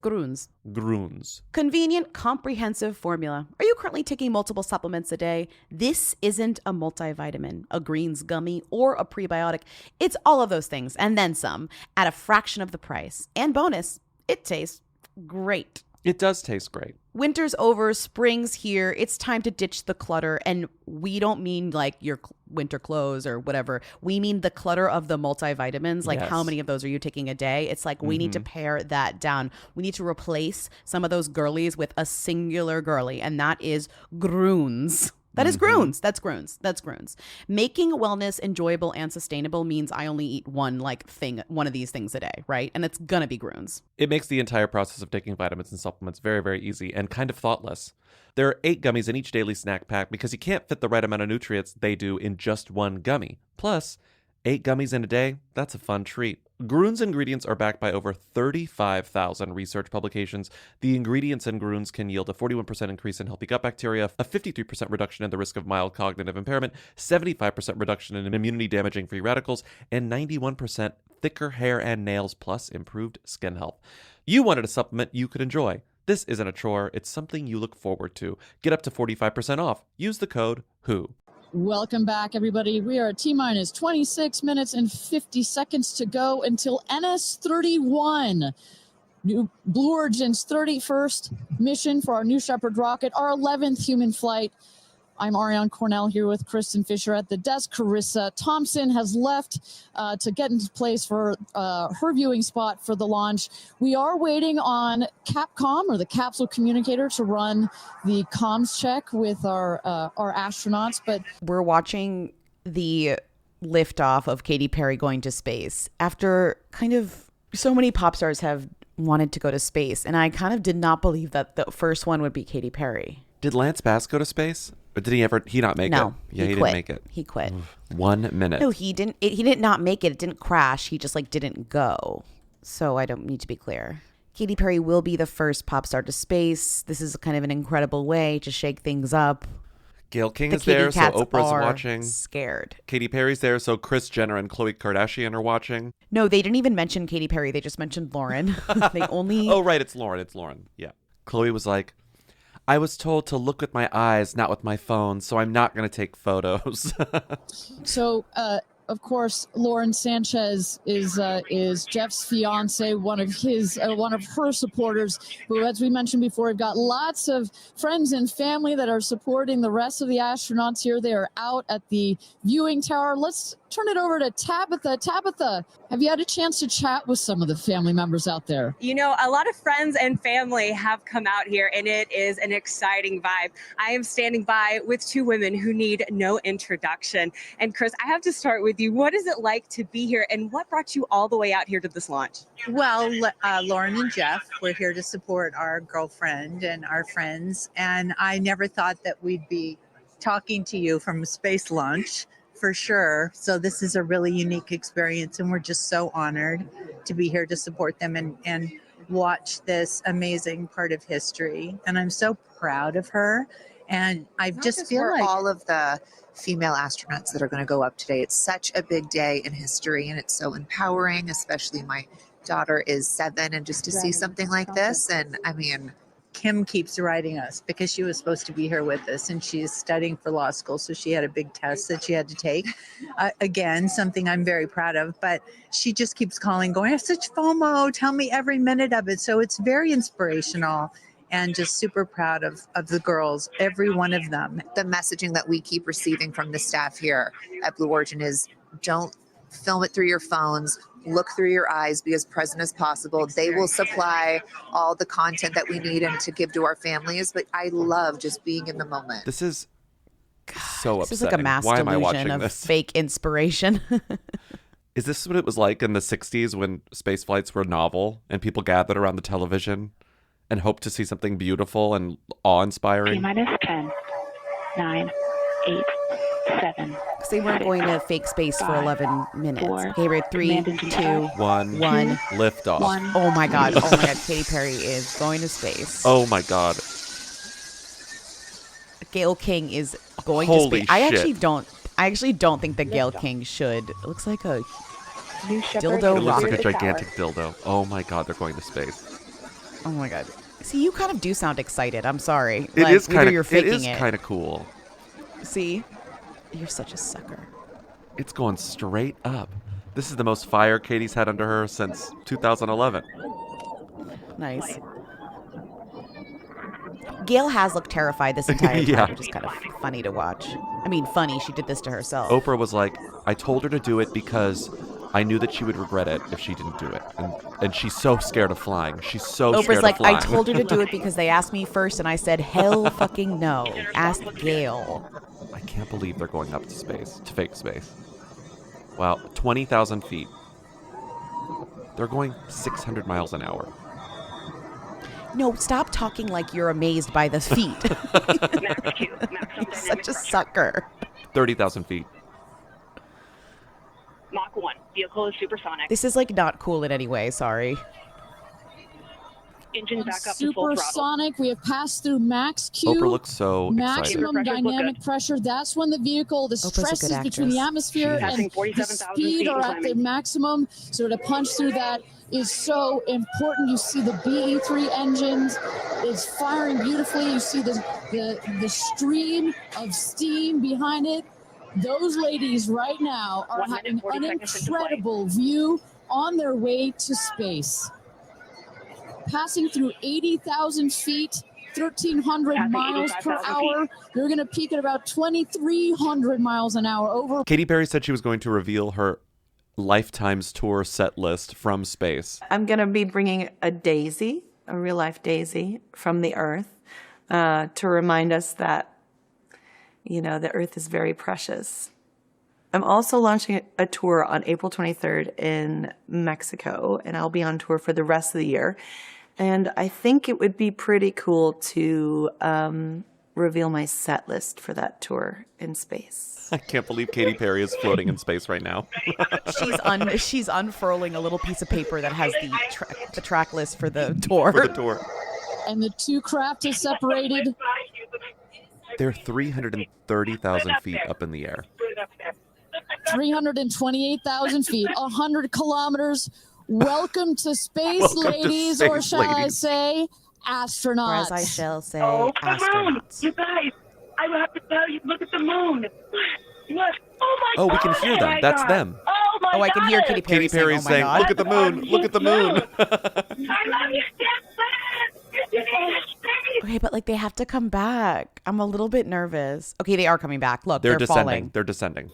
Groons. Groons. Convenient, comprehensive formula. Are you currently taking multiple supplements a day? This isn't a multivitamin, a greens gummy, or a prebiotic. It's all of those things and then some at a fraction of the price. And bonus, it tastes great. It does taste great. Winter's over, spring's here. It's time to ditch the clutter. And we don't mean like your winter clothes or whatever. We mean the clutter of the multivitamins. Like how many of those are you taking a day? It's like we need to pare that down. We need to replace some of those girlies with a singular girly, and that is Groons. That is Groons. That's Groons. That's Groons. Making wellness enjoyable and sustainable means I only eat one of these things a day, right? And it's gonna be Groons. It makes the entire process of taking vitamins and supplements very, very easy and kind of thoughtless. There are 8 gummies in each daily snack pack because you can't fit the right amount of nutrients they do in just one gummy. Plus, 8 gummies in a day, that's a fun treat. Groons ingredients are backed by over 35,000 research publications. The ingredients in Groons can yield a 41% increase in healthy gut bacteria, a 53% reduction in the risk of mild cognitive impairment, 75% reduction in immunity-damaging free radicals, and 91% thicker hair and nails, plus improved skin health. You wanted a supplement you could enjoy. This isn't a chore, it's something you look forward to. Get up to 45% off. Use the code WHO. Welcome back, everybody. We are at T-minus 26 minutes and 50 seconds to go until NS-31. New Blue Origin's 31st mission for our New Shepard rocket, our 11th human flight. I'm Ariane Cornell here with Kristen Fisher at the desk. Carissa Thompson has left to get into place for her viewing spot for the launch. We are waiting on Capcom, or the capsule communicator, to run the comms check with our astronauts. But we're watching the liftoff of Katy Perry going to space after kind of so many pop stars have wanted to go to space. And I kind of did not believe that the first one would be Katy Perry. Did Lance Bass go to space? Or did he not make it? No, yeah, he quit. didn't make it. He quit. 1 minute. No, he didn't. He did not make it. It didn't crash. He just didn't go. So I don't need to be clear. Katy Perry will be the first pop star to space. This is kind of an incredible way to shake things up. Gayle King The is there, so kitty cats Oprah's are watching. Scared. Katy Perry's there, so Kris Jenner and Khloe Kardashian are watching. No, they didn't even mention Katy Perry. They just mentioned Lauren. They only. Oh, right, it's Lauren. It's Lauren. Yeah. Khloe was like, I was told to look with my eyes, not with my phone, so I'm not going to take photos. so, of course, Lauren Sanchez is Jeff's fiance, one of her supporters. Who, as we mentioned before, we've got lots of friends and family that are supporting the rest of the astronauts here. They are out at the viewing tower. Let's turn it over to Tabitha. Tabitha, have you had a chance to chat with some of the family members out there? You know, a lot of friends and family have come out here, and it is an exciting vibe. I am standing by with 2 women who need no introduction. And Kris, I have to start with you. What is it like to be here, and what brought you all the way out here to this launch? Well, Lauren and Jeff, we're here to support our girlfriend and our friends. And I never thought that we'd be talking to you from a space launch. For sure. So this is a really unique experience, and we're just so honored to be here to support them and watch this amazing part of history. And I'm so proud of her. And I just feel like all of the female astronauts that are going to go up today. It's such a big day in history, and it's so empowering, especially my daughter is 7, and just to see something like this. And I mean, Kim keeps writing us because she was supposed to be here with us, and she's studying for law school. So she had a big test that she had to take. Again, something I'm very proud of, but she just keeps calling, going, I have such FOMO. Tell me every minute of it. So it's very inspirational, and just super proud of the girls, every one of them. the messaging that we keep receiving from the staff here at Blue Origin is don't film it through your phones. Look through your eyes, be as present as possible. They will supply all the content that we need and to give to our families. But I love just being in the moment. This is so upsetting. This is like a mass Why am I delusion watching of this? fake inspiration. Is this what it was like in the 60s when space flights were novel and people gathered around the television and hoped to see something beautiful and awe-inspiring? T-minus 10, 9, 8, 7. Because they weren't going to fake space for 11 minutes. 4, Okay, we're at 3, 2, 1. 1. Lift off. 1. Oh my God. Oh my God. Katy Perry is going to space. Oh my God. Gayle King is going Holy to space. I shit. actually don't think that Gayle King should. It looks like a New Shepard dildo It looks rocket. like a gigantic dildo. Oh my God, they're going to space. Oh my God. See, you kind of do sound excited. I'm sorry. It is kind of. You're faking It is kind of cool. See, you're such a sucker. It's going straight up. This is the most fire Katy's had under her since 2011. Nice. Gail has looked terrified this entire time, Yeah. which is kind of funny to watch. I mean, funny. She did this to herself. Oprah was like, I told her to do it because I knew that she would regret it if she didn't do it. And she's so scared of flying. She's so Oprah's scared like, of flying. I told her to do it because they asked me first, and I said, hell fucking no. Ask Gail. I can't believe they're going up to space, to fake space. Wow, 20,000 feet. They're going 600 miles an hour. No, stop talking like you're amazed by the feet. You're such a sucker. 30,000 feet. Mach 1. Vehicle is supersonic. This is like not cool in any way. Sorry. Engine back up to full throttle. Supersonic. We have passed through max Q. Oprah looks so excited. Maximum dynamic pressure. That's when the vehicle, the stresses between the atmosphere and the speed are at their maximum. So to punch through that is so important. You see the BE3 engines is firing beautifully. You see the stream of steam behind it. Those ladies right now are having an incredible view on their way to space. Passing through 80,000 feet, 1,300 miles per hour. They're going to peak at about 2,300 miles an hour over. Katy Perry said she was going to reveal her Lifetime's tour set list from space. I'm going to be bringing a daisy, a real-life daisy from the Earth to remind us that, you know, the Earth is very precious. I'm also launching a tour on April 23rd in Mexico, and I'll be on tour for the rest of the year. And I think it would be pretty cool to reveal my set list for that tour in space. I can't believe Katy Perry is floating in space right now. She's unfurling a little piece of paper that has the track list for the tour. For the tour. And the two craft is separated. They're 330,000 feet up in the air. 328,000 feet, 100 kilometers. Welcome to space, Welcome to ladies, space, or shall I ladies. say, Or astronauts. as I shall say, The moon! astronauts. You guys, I will have to tell you, look at the moon. Look. Oh my Oh, God. we can hear them. my That's God. them. Oh my God. Oh, I can hear Katy Perry, Katy Perry saying, saying, oh my God. look at the moon, look at the moon. I love you, Okay, but like they have to come back. I'm a little bit nervous. Okay, they are coming back. Look, They're descending. falling. They're descending.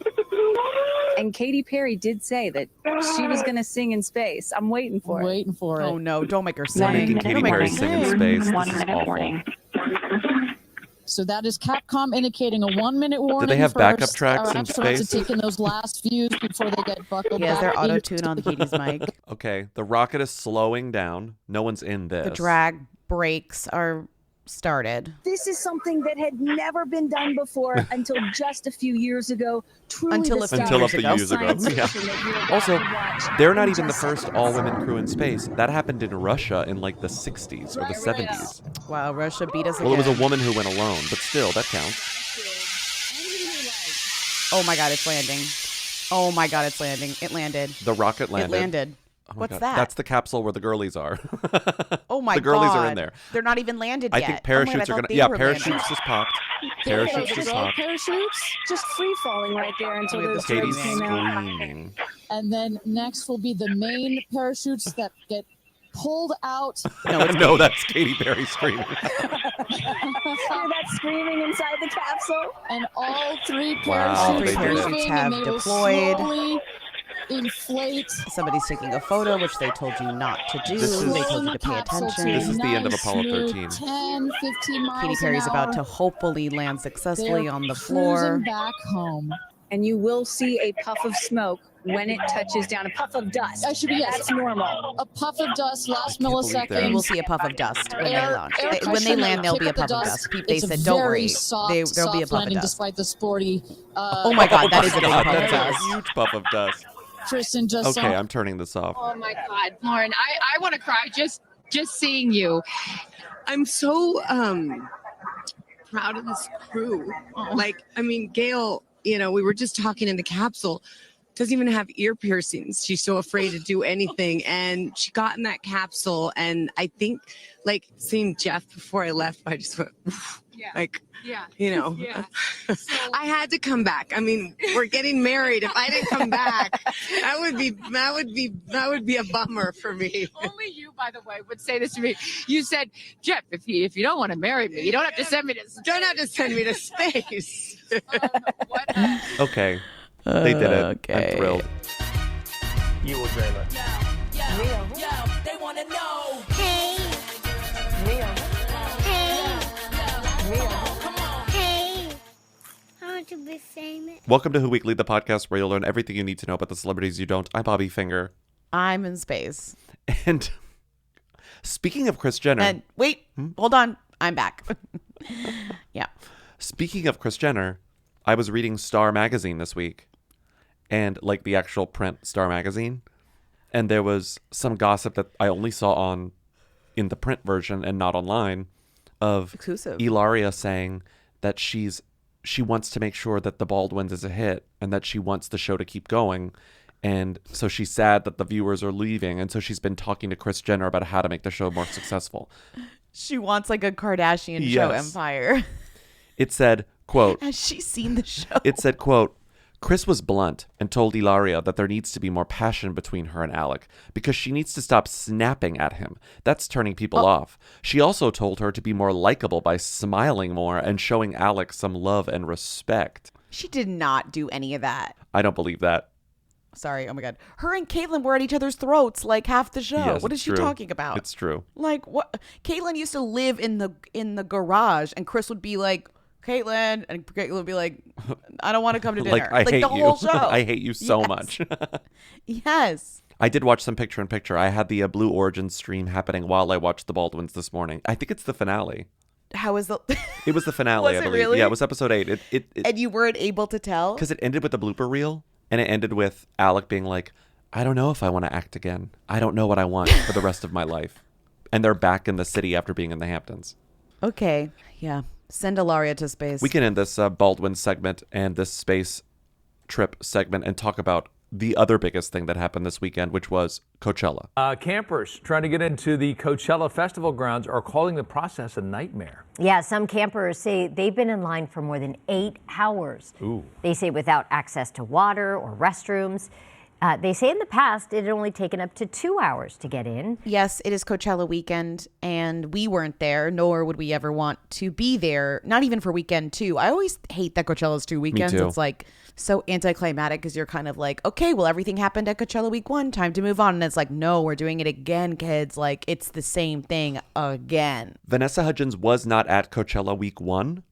And Katy Perry did say that she was going to sing in space. I'm waiting for it. Waiting for it. Oh no, don't make her They're sing. making Don't Katy make her Perry sing in sing. space. 1 This is minute awful. warning. So that is Capcom indicating a 1 minute warning. they have for backup our tracks in astronauts space? to take in those last views before they get buckled He has their back auto into tune on Katie's mic. Okay, the rocket is slowing down. No one's in this. The drag brakes are started. This is something that had never been done before until just a few years ago. Truly Until the a few stuff Until a years few ago. years ago. science Yeah. fiction that you're about Also, to watch they're not in even the just first seconds. all-women crew in space. That happened in Russia in like the 60s or the 70s. Wow, Russia beat us Well, it was again. a woman who went alone, but still, that counts. Oh my God, it's landing. Oh my God, it's landing. It landed. The rocket landed. It landed. Oh my What's God. that? That's the capsule where the girlies are. Oh my God. The girlies are in there. They're not even landed I yet. think Oh my God, I parachutes are thought going to... they Yeah, were parachutes landing. just popped. There Parachutes goes just the popped. parachutes. Just free falling right there until Look at those the drugs Katie's came out. screaming. And then next will be the main parachutes that get pulled out. No, it's No, that's Katy Perry screaming. Hear that screaming inside the capsule? And all three Wow, All three parachutes they did it. parachutes moving, have and they will deployed. slowly inflate. Somebody's taking a photo, which they told you not to do. This is- They told slowing you the to pay capsule attention. to This is the end of nice, Apollo smooth 13. 10, 15 miles Katy Perry's an about hour. to hopefully land successfully They're on the floor. cruising back home. And you will see a puff of smoke when it touches down, a puff of dust. That should be yes. That's normal. A puff of dust last can't believe that. You will millisecond. see a puff of dust when they Air- launch. air When they pressure land, will there'll be a kick up puff the of dust. dust. They It's a said, don't very worry. soft, There'll be a soft puff of landing dust. despite the sporty. Oh my God, that is a big God, puff of that's dust. a huge puff of dust. Tristan just Okay, saw. I'm turning this off. Oh my God, Lauren, I want to cry just seeing you. I'm so proud of this crew. Like, I mean, Gail, we were just talking in the capsule. doesn't even have ear piercings. She's so afraid to do anything. And she got in that capsule. And I think, like, seeing Jeff before I left, I just went, I had to come back. I mean, we're getting married. If I didn't come back, that would be a bummer for me. Only you, by the way, would say this to me. You said, Jeff, if you don't want to marry me, you don't have to send me to space. Don't have to send me to space. Okay. They did it. Okay. I'm thrilled. You will dream it. They want to know. Hey. Hey. Come on. Hey. I want to be famous. Welcome to Who Weekly, the podcast where you'll learn everything you need to know about the celebrities you don't. I'm Bobby Finger. I'm in space. And speaking of Kris Jenner. And wait, hold on. I'm back. Yeah. Speaking of Kris Jenner, I was reading Star Magazine this week. And like the actual print Star Magazine. And there was some gossip that I only saw in the print version and not online of exclusive Ilaria saying that she wants to make sure that The Baldwins is a hit and that she wants the show to keep going. And so she's sad that the viewers are leaving. And so she's been talking to Kris Jenner about how to make the show more successful. She wants like a Kardashian show empire. It said, quote. Has she seen the show? It said, quote. Kris was blunt and told Ilaria that there needs to be more passion between her and Alec because she needs to stop snapping at him. That's turning people off. She also told her to be more likable by smiling more and showing Alec some love and respect. She did not do any of that. I don't believe that. Sorry. Oh my God. Her and Caitlyn were at each other's throats like half the show. Yes, what is she talking about? It's true. Like what? Caitlyn used to live in the garage and Kris would be like, Caitlyn, and Caitlyn would be like, I don't want to come to dinner. I hate the whole you. show. I hate you so much. Yes. I did watch some picture-in-picture. I had the Blue Origin stream happening while I watched The Baldwins this morning. I think it's the finale. How was the... It was the finale, I believe. Really? Yeah, it was episode 8. And you weren't able to tell? Because it ended with a blooper reel, and it ended with Alec being like, I don't know if I want to act again. I don't know what I want for the rest of my life. And they're back in the city after being in the Hamptons. Okay. Yeah. Send Ilaria to space. We can end this Baldwin segment and this space trip segment and talk about the other biggest thing that happened this weekend, which was Coachella. Campers trying to get into the Coachella festival grounds are calling the process a nightmare. Yeah, some campers say they've been in line for more than 8 hours. Ooh. They say without access to water or restrooms. They say in the past it had only taken up to 2 hours to get in. Yes, it is Coachella weekend, and we weren't there, nor would we ever want to be there, not even for weekend 2. I always hate that Coachella's 2 weekends. Me too. It's like so anticlimactic because you're kind of like, okay, well, everything happened at Coachella week 1, time to move on. And it's like, no, we're doing it again, kids. Like, it's the same thing again. Vanessa Hudgens was not at Coachella week 1.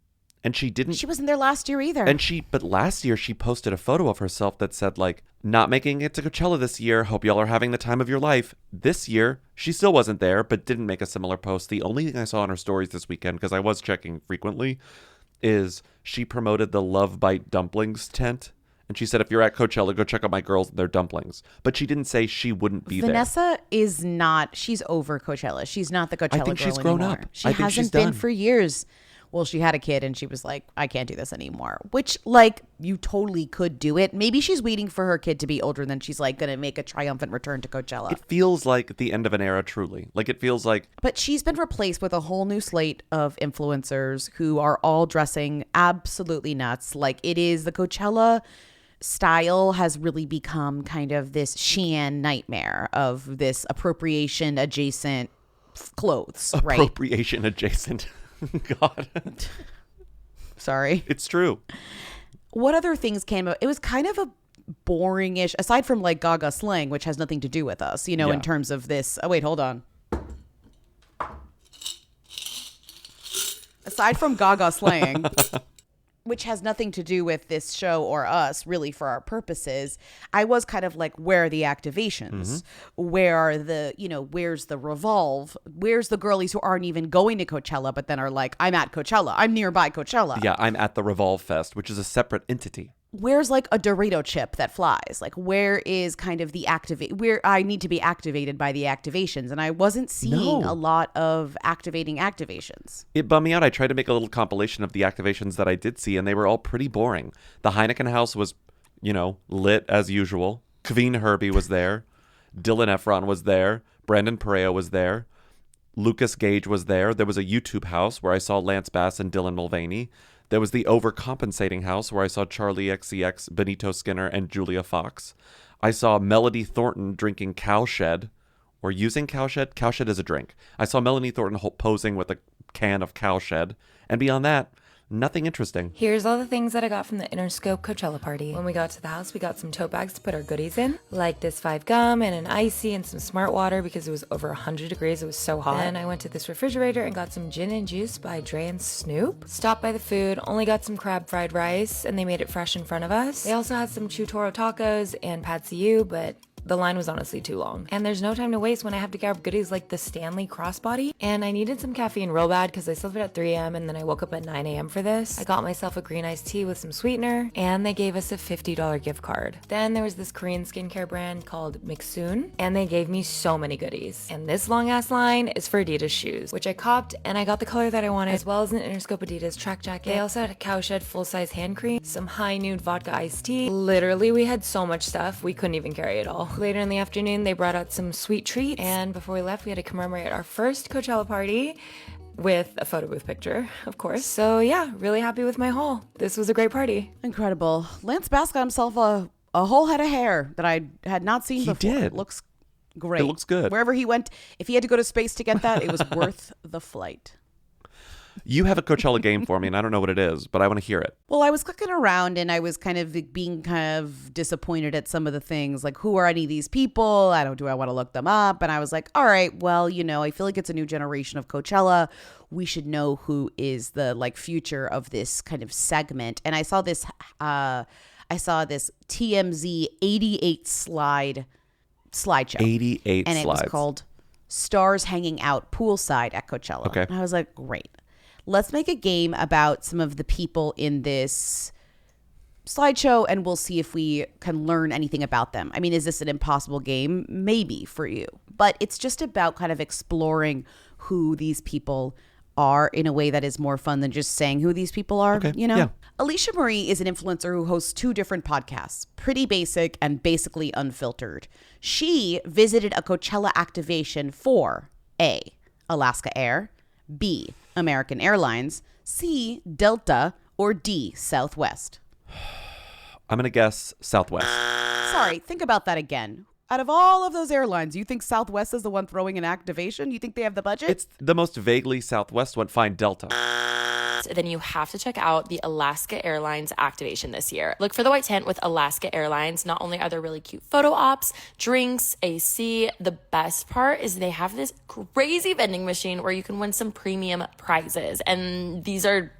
And she didn't. She wasn't there last year either. But last year she posted a photo of herself that said like, not making it to Coachella this year. Hope y'all are having the time of your life. This year, she still wasn't there, but didn't make a similar post. The only thing I saw on her stories this weekend, because I was checking frequently, is she promoted the Love Bite Dumplings tent. And she said, if you're at Coachella, go check out my girls and their dumplings. But she didn't say she wouldn't be Vanessa there. is not, she's over Coachella. She's not the Coachella I think girl she's grown anymore. up. She I think she's hasn't been done. for years. Well, she had a kid and she was like, I can't do this anymore. Which, like, you totally could do it. Maybe she's waiting for her kid to be older and then she's like going to make a triumphant return to Coachella. It feels like the end of an era, truly. Like, it feels like... But she's been replaced with a whole new slate of influencers who are all dressing absolutely nuts. Like, it is the Coachella style has really become kind of this Shein nightmare of this appropriation adjacent clothes, right? Appropriation adjacent. God. Sorry. It's true. What other things came out? It was kind of a boring-ish, aside from like Gaga slang, which has nothing to do with us, in terms of this. Oh, wait, hold on. Aside from Gaga slang, which has nothing to do with this show or us, really, for our purposes, I was kind of like, where are the activations? Mm-hmm. Where are the, where's the Revolve? Where's the girlies who aren't even going to Coachella, but then are like, I'm at Coachella. I'm nearby Coachella. Yeah, I'm at the Revolve Fest, which is a separate entity. Where's like a Dorito chip that flies? Like, where is kind of the where I need to be activated by the activations? And I wasn't seeing a lot of activations. It bummed me out. I tried to make a little compilation of the activations that I did see, and they were all pretty boring. The Heineken House was lit as usual. Kaveen Herbie was there. Dylan Efron was there. Brandon Perea was there. Lucas Gage was there. There was a YouTube house where I saw Lance Bass and Dylan Mulvaney. There was the Overcompensating house where I saw Charlie XCX, Benito Skinner, and Julia Fox. I saw Melody Thornton drinking Cowshed, or using Cowshed. Cowshed is a drink. I saw Melanie Thornton posing with a can of Cowshed. And beyond that, nothing interesting. Here's all the things that I got from the Interscope Coachella party. When we got to the house, we got some tote bags to put our goodies in, like this 5 gum and an icy and some smart water because it was over 100 degrees. It was so hot. Then I went to this refrigerator and got some gin and juice by Dre and Snoop. Stopped by the food, only got some crab fried rice, and they made it fresh in front of us. They also had some Chutoro tacos and pad see ew, but the line was honestly too long. And there's no time to waste when I have to grab goodies like the Stanley crossbody. And I needed some caffeine real bad because I slept at 3 a.m. and then I woke up at 9 a.m. for this. I got myself a green iced tea with some sweetener, and they gave us a $50 gift card. Then there was this Korean skincare brand called Mixun, and they gave me so many goodies. And this long ass line is for Adidas shoes, which I copped, and I got the color that I wanted, as well as an Interscope Adidas track jacket. They also had a Cowshed full-size hand cream, some high nude vodka iced tea. Literally, we had so much stuff, we couldn't even carry it all. Later in the afternoon, they brought out some sweet treats, and before we left, we had to commemorate our first Coachella party with a photo booth picture, of course. So yeah, really happy with my haul. This was a great party. Incredible. Lance Bass got himself a whole head of hair that I had not seen before. He did. It looks great. It looks good. Wherever he went, if he had to go to space to get that, it was worth the flight. You have a Coachella game for me, and I don't know what it is, but I want to hear it. Well, I was clicking around, and I was kind of being kind of disappointed at some of the things, like who are any of these people? Do I want to look them up? And I was like, all right, well, I feel like it's a new generation of Coachella. We should know who is the future of this kind of segment. And I saw this TMZ 88 slideshow. 88 and slides. It was called Stars Hanging Out Poolside at Coachella. Okay. And I was like, great. Let's make a game about some of the people in this slideshow, and we'll see if we can learn anything about them. I mean, is this an impossible game? Maybe for you. But it's just about kind of exploring who these people are in a way that is more fun than just saying who these people are, Okay. you know? Yeah. Alicia Marie is an influencer who hosts 2 different podcasts, Pretty Basic and Basically Unfiltered. She visited a Coachella activation for A, Alaska Air, B, American Airlines, C, Delta, or D, Southwest. I'm going to guess Southwest. Sorry, think about that again. Out of all of those airlines, you think Southwest is the one throwing an activation? You think they have the budget? It's the most vaguely Southwest one. Fine, Delta. Then you have to check out the Alaska Airlines activation this year. Look for the white tent with Alaska Airlines. Not only are there really cute photo ops, drinks, AC, the best part is they have this crazy vending machine where you can win some premium prizes. And these are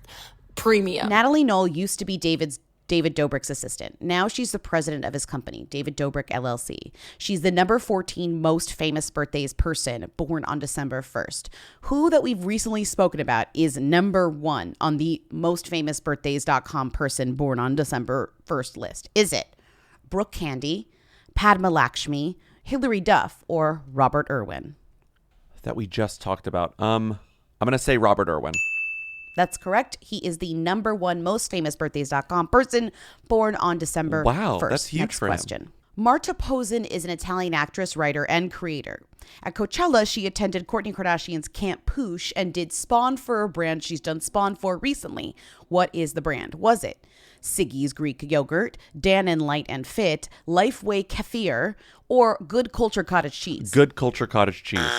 premium. Natalie Knoll used to be David Dobrik's assistant. Now she's the president of his company, David Dobrik LLC. She's the number 14 most famous birthdays person born on December 1st. Who that we've recently spoken about is number 1 on the mostfamousbirthdays.com person born on December 1st list? Is it Brooke Candy, Padma Lakshmi, Hilary Duff, or Robert Irwin? That we just talked about. I'm going to say Robert Irwin. That's correct. He is the number 1 mostfamousbirthdays.com person born on December 1st. That's huge Next for question. him. Marta Posen is an Italian actress, writer, and creator. At Coachella, she attended Kourtney Kardashian's Camp Poosh and did Spawn for a brand she's done Spawn for recently. What is the brand? Was it Siggy's Greek Yogurt, Dan and Light and Fit, Lifeway Kefir, or Good Culture Cottage Cheese? Good Culture Cottage Cheese.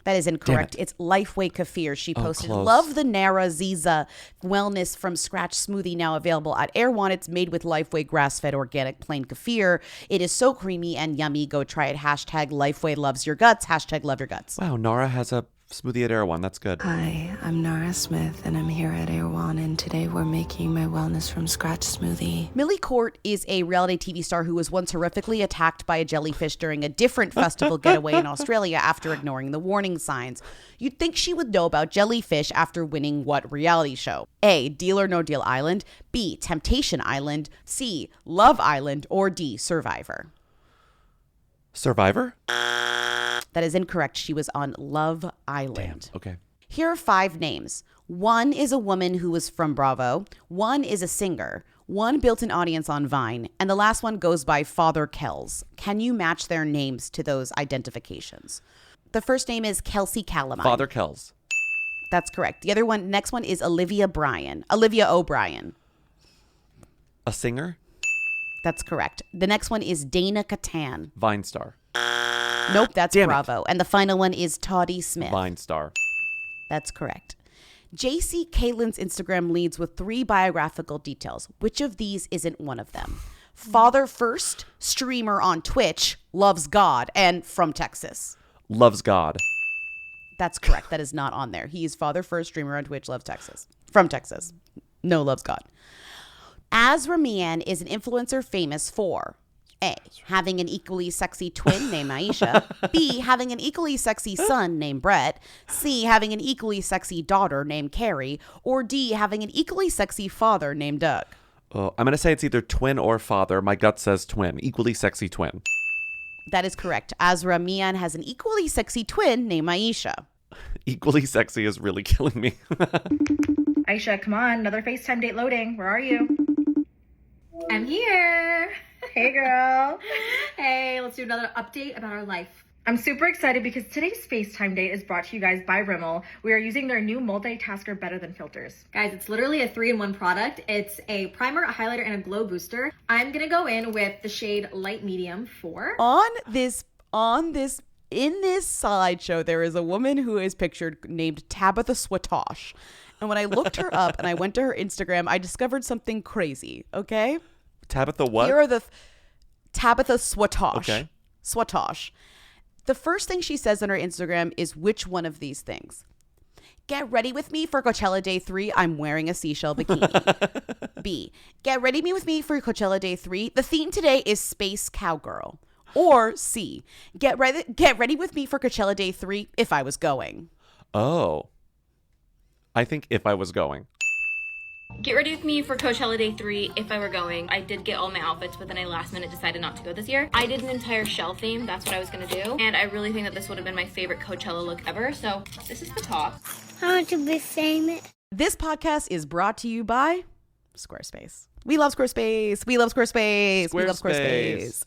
That is incorrect. It's Lifeway Kefir. She posted, close. love the Nara Ziza Wellness from Scratch smoothie now available at Erewhon. It's made with Lifeway grass-fed organic plain kefir. It is so creamy and yummy. Go try it. Hashtag Lifeway loves your guts. Hashtag love your guts. Wow, Nara has a smoothie at Erewhon. That's good. Hi, I'm Nara Smith, and I'm here at Erewhon, and today we're making my Wellness from Scratch smoothie. Millie Court is a reality TV star who was once horrifically attacked by a jellyfish during a different festival getaway in Australia after ignoring the warning signs. You'd think she would know about jellyfish after winning what reality show? A, Deal or No Deal Island, B, Temptation Island, C, Love Island, or D, Survivor? Survivor? That is incorrect. She was on Love Island. Damn. Okay. Here are 5 names. 1 is a woman who was from Bravo. 1 is a singer. One built an audience on Vine, and the last one goes by Father Kells. Can you match their names to those identifications? The first name is Kelsey Calamine. Father Kells. That's correct. The other one, next one is Olivia O'Brien. A singer? That's correct. The next one is Dana Catan. Vine star. Nope, that's Damn Bravo. And the final one is Toddy Smith. Vine star. That's correct. JC Caitlin's Instagram leads with 3 biographical details. Which of these isn't one of them? Father first, streamer on Twitch, loves God, and from Texas. Loves God. That's correct. That is not on there. He is father first, streamer on Twitch, loves Texas. From Texas. No, loves God. Azra Mian is an influencer famous for A, having an equally sexy twin named Aisha. B, having an equally sexy son named Brett. C, having an equally sexy daughter named Carrie. Or D, having an equally sexy father named Doug. Oh, I'm going to say it's either twin or father. My gut says twin. Equally sexy twin. That is correct. Azra Mian has an equally sexy twin named Aisha. Equally sexy is really killing me. Aisha, come on. Another FaceTime date loading. Where are you? I'm here. Hey, girl. Hey, let's do another update about our life. I'm super excited because today's FaceTime date is brought to you guys by Rimmel. We are using their new multitasker Better Than filters. Guys, it's literally a 3-in-1 product. It's a primer, a highlighter, and a glow booster. I'm gonna go in with the shade Light Medium 4. In this slideshow, there is a woman who is pictured named Tabitha Swatosh. And when I looked her up and I went to her Instagram, I discovered something crazy, okay? Tabitha what? Here are the Tabitha Swatosh. Okay. Swatosh. The first thing she says on her Instagram is which one of these things? Get ready with me for Coachella Day 3. I'm wearing a seashell bikini. B. Get ready with me for Coachella Day 3. The theme today is Space Cowgirl. Or C. Get ready with me for Coachella Day 3 if I was going. Oh. I think if I was going. Get ready with me for Coachella Day 3 if I were going. I did get all my outfits, but then I last minute decided not to go this year. I did an entire shell theme. That's what I was going to do. And I really think that this would have been my favorite Coachella look ever. So this is the top. I want to be famous. This podcast is brought to you by Squarespace. We love Squarespace. We love Squarespace. We love Squarespace.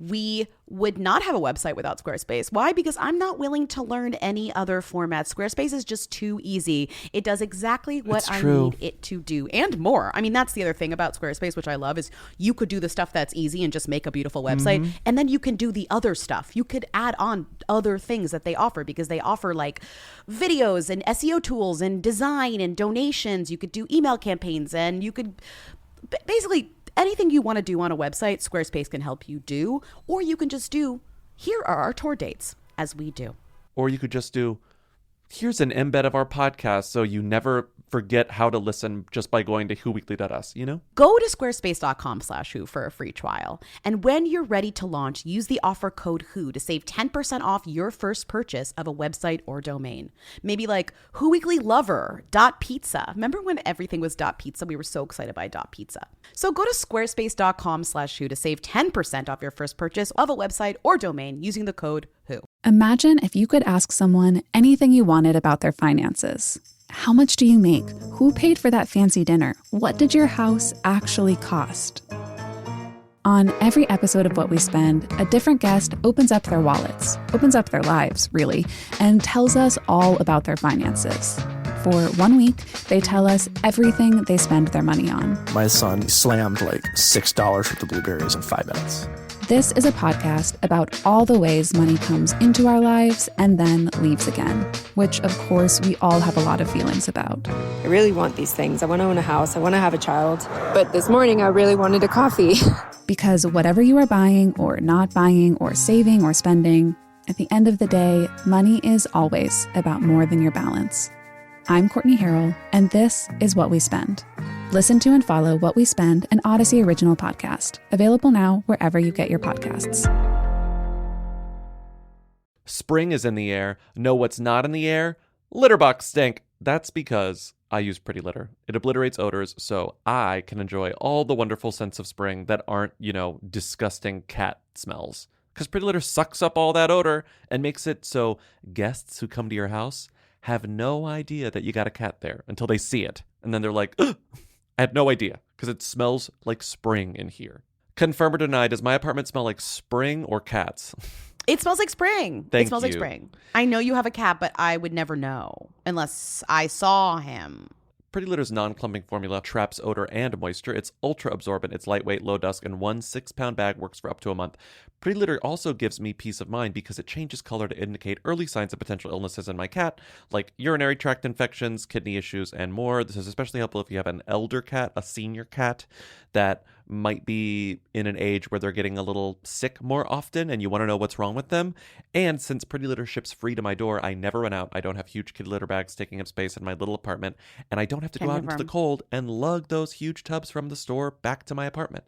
We would not have a website without Squarespace. Why? Because I'm not willing to learn any other format. Squarespace is just too easy. It does exactly what I need it to do and more. I mean, that's the other thing about Squarespace, which I love, is you could do the stuff that's easy and just make a beautiful website. And then you can do the other stuff. You could add on other things that they offer, because they offer like videos and SEO tools and design and donations. You could do email campaigns, and you could basically anything you want to do on a website, Squarespace can help you do. Or you can just do, here are our tour dates, as we do. Or you could just do, here's an embed of our podcast so you never forget how to listen just by going to whoweekly.us, you know? Go to squarespace.com/who for a free trial. And when you're ready to launch, use the offer code WHO to save 10% off your first purchase of a website or domain. Maybe like whoweeklylover.pizza. Remember when everything was .pizza? We were so excited by .pizza. So go to squarespace.com/who to save 10% off your first purchase of a website or domain using the code WHO. Imagine if you could ask someone anything you wanted about their finances. How much do you make? Who paid for that fancy dinner? What did your house actually cost? On every episode of What We Spend, a different guest opens up their wallets, opens up their lives, really, and tells us all about their finances. For 1 week, they tell us everything they spend their money on. My son slammed like $6 worth of blueberries in 5 minutes. This is a podcast about all the ways money comes into our lives and then leaves again, which of course we all have a lot of feelings about. I really want these things. I want to own a house. I want to have a child. But this morning I really wanted a coffee. Because whatever you are buying or not buying or saving or spending, at the end of the day, money is always about more than your balance. I'm Courtney Harrell, and this is What We Spend. Listen to and follow What We Spend, an Odyssey original podcast. Available now wherever you get your podcasts. Spring is in the air. Know what's not in the air? Litter box stink. That's because I use Pretty Litter. It obliterates odors so I can enjoy all the wonderful scents of spring that aren't, disgusting cat smells. Because Pretty Litter sucks up all that odor and makes it so guests who come to your house have no idea that you got a cat there until they see it. And then they're like, ugh, I had no idea because it smells like spring in here. Confirm or deny, does my apartment smell like spring or cats? It smells like spring. Thank It smells like you. spring. I know you have a cat, but I would never know unless I saw him. Pretty Litter's non-clumping formula traps odor and moisture. It's ultra absorbent, it's lightweight, low dust, and 1 6-pound bag works for up to a month. Pretty Litter also gives me peace of mind because it changes color to indicate early signs of potential illnesses in my cat, like urinary tract infections, kidney issues, and more. This is especially helpful if you have an elder cat, a senior cat that might be in an age where they're getting a little sick more often and you want to know what's wrong with them. And since Pretty Litter ships free to my door, I never run out. I don't have huge kitty litter bags taking up space in my little apartment, and I don't have to go out into the cold and lug those huge tubs from the store back to my apartment.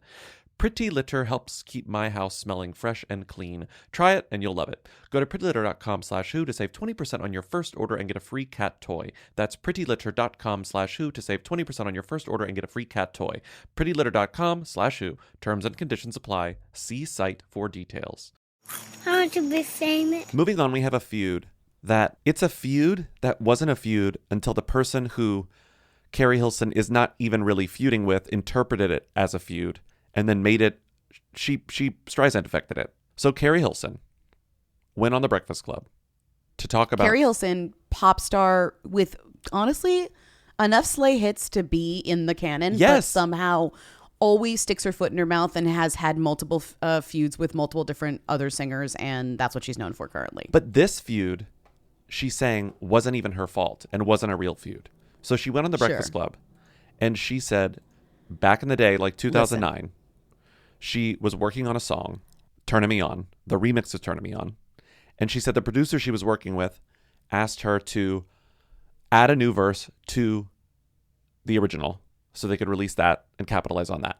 Pretty Litter helps keep my house smelling fresh and clean. Try it and you'll love it. Go to prettylitter.com/who to save 20% on your first order and get a free cat toy. That's prettylitter.com/who to save 20% on your first order and get a free cat toy. prettylitter.com/who. Terms and conditions apply. See site for details. I want to be famous. Moving on, we have a feud it's a feud that wasn't a feud until the person who Carrie Hilson is not even really feuding with interpreted it as a feud and then made it, she Streisand affected it. So Carrie Hilson went on The Breakfast Club to talk about... Carrie Hilson, pop star with, honestly, enough sleigh hits to be in the canon, but somehow always sticks her foot in her mouth and has had multiple feuds with multiple different other singers, and that's what she's known for currently. But this feud, she's saying, wasn't even her fault and wasn't a real feud. So she went on The Breakfast Club, and she said, back in the day, like 2009, she was working on a song, Turnin' Me On, the remix of Turnin' Me On, and she said the producer she was working with asked her to add a new verse to the original so they could release that and capitalize on that.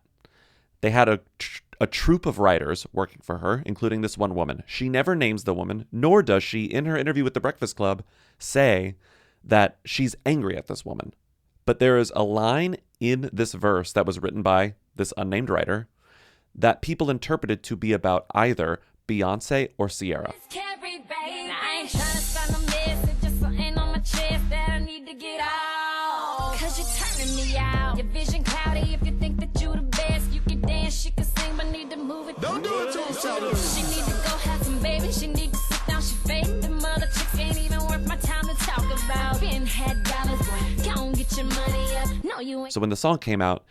They had a troupe of writers working for her, including this one woman. She never names the woman, nor does she, in her interview with The Breakfast Club, say that she's angry at this woman. But there is a line in this verse that was written by this unnamed writer that people interpreted to be about either Beyonce or Ciara. Don't do it to him, she need to go have some baby. She need to sit down. She fake the mother chicks ain't even worth my time to talk about. Been had dollars, boy. Go and get your money up. No, you ain't. So when the song came out,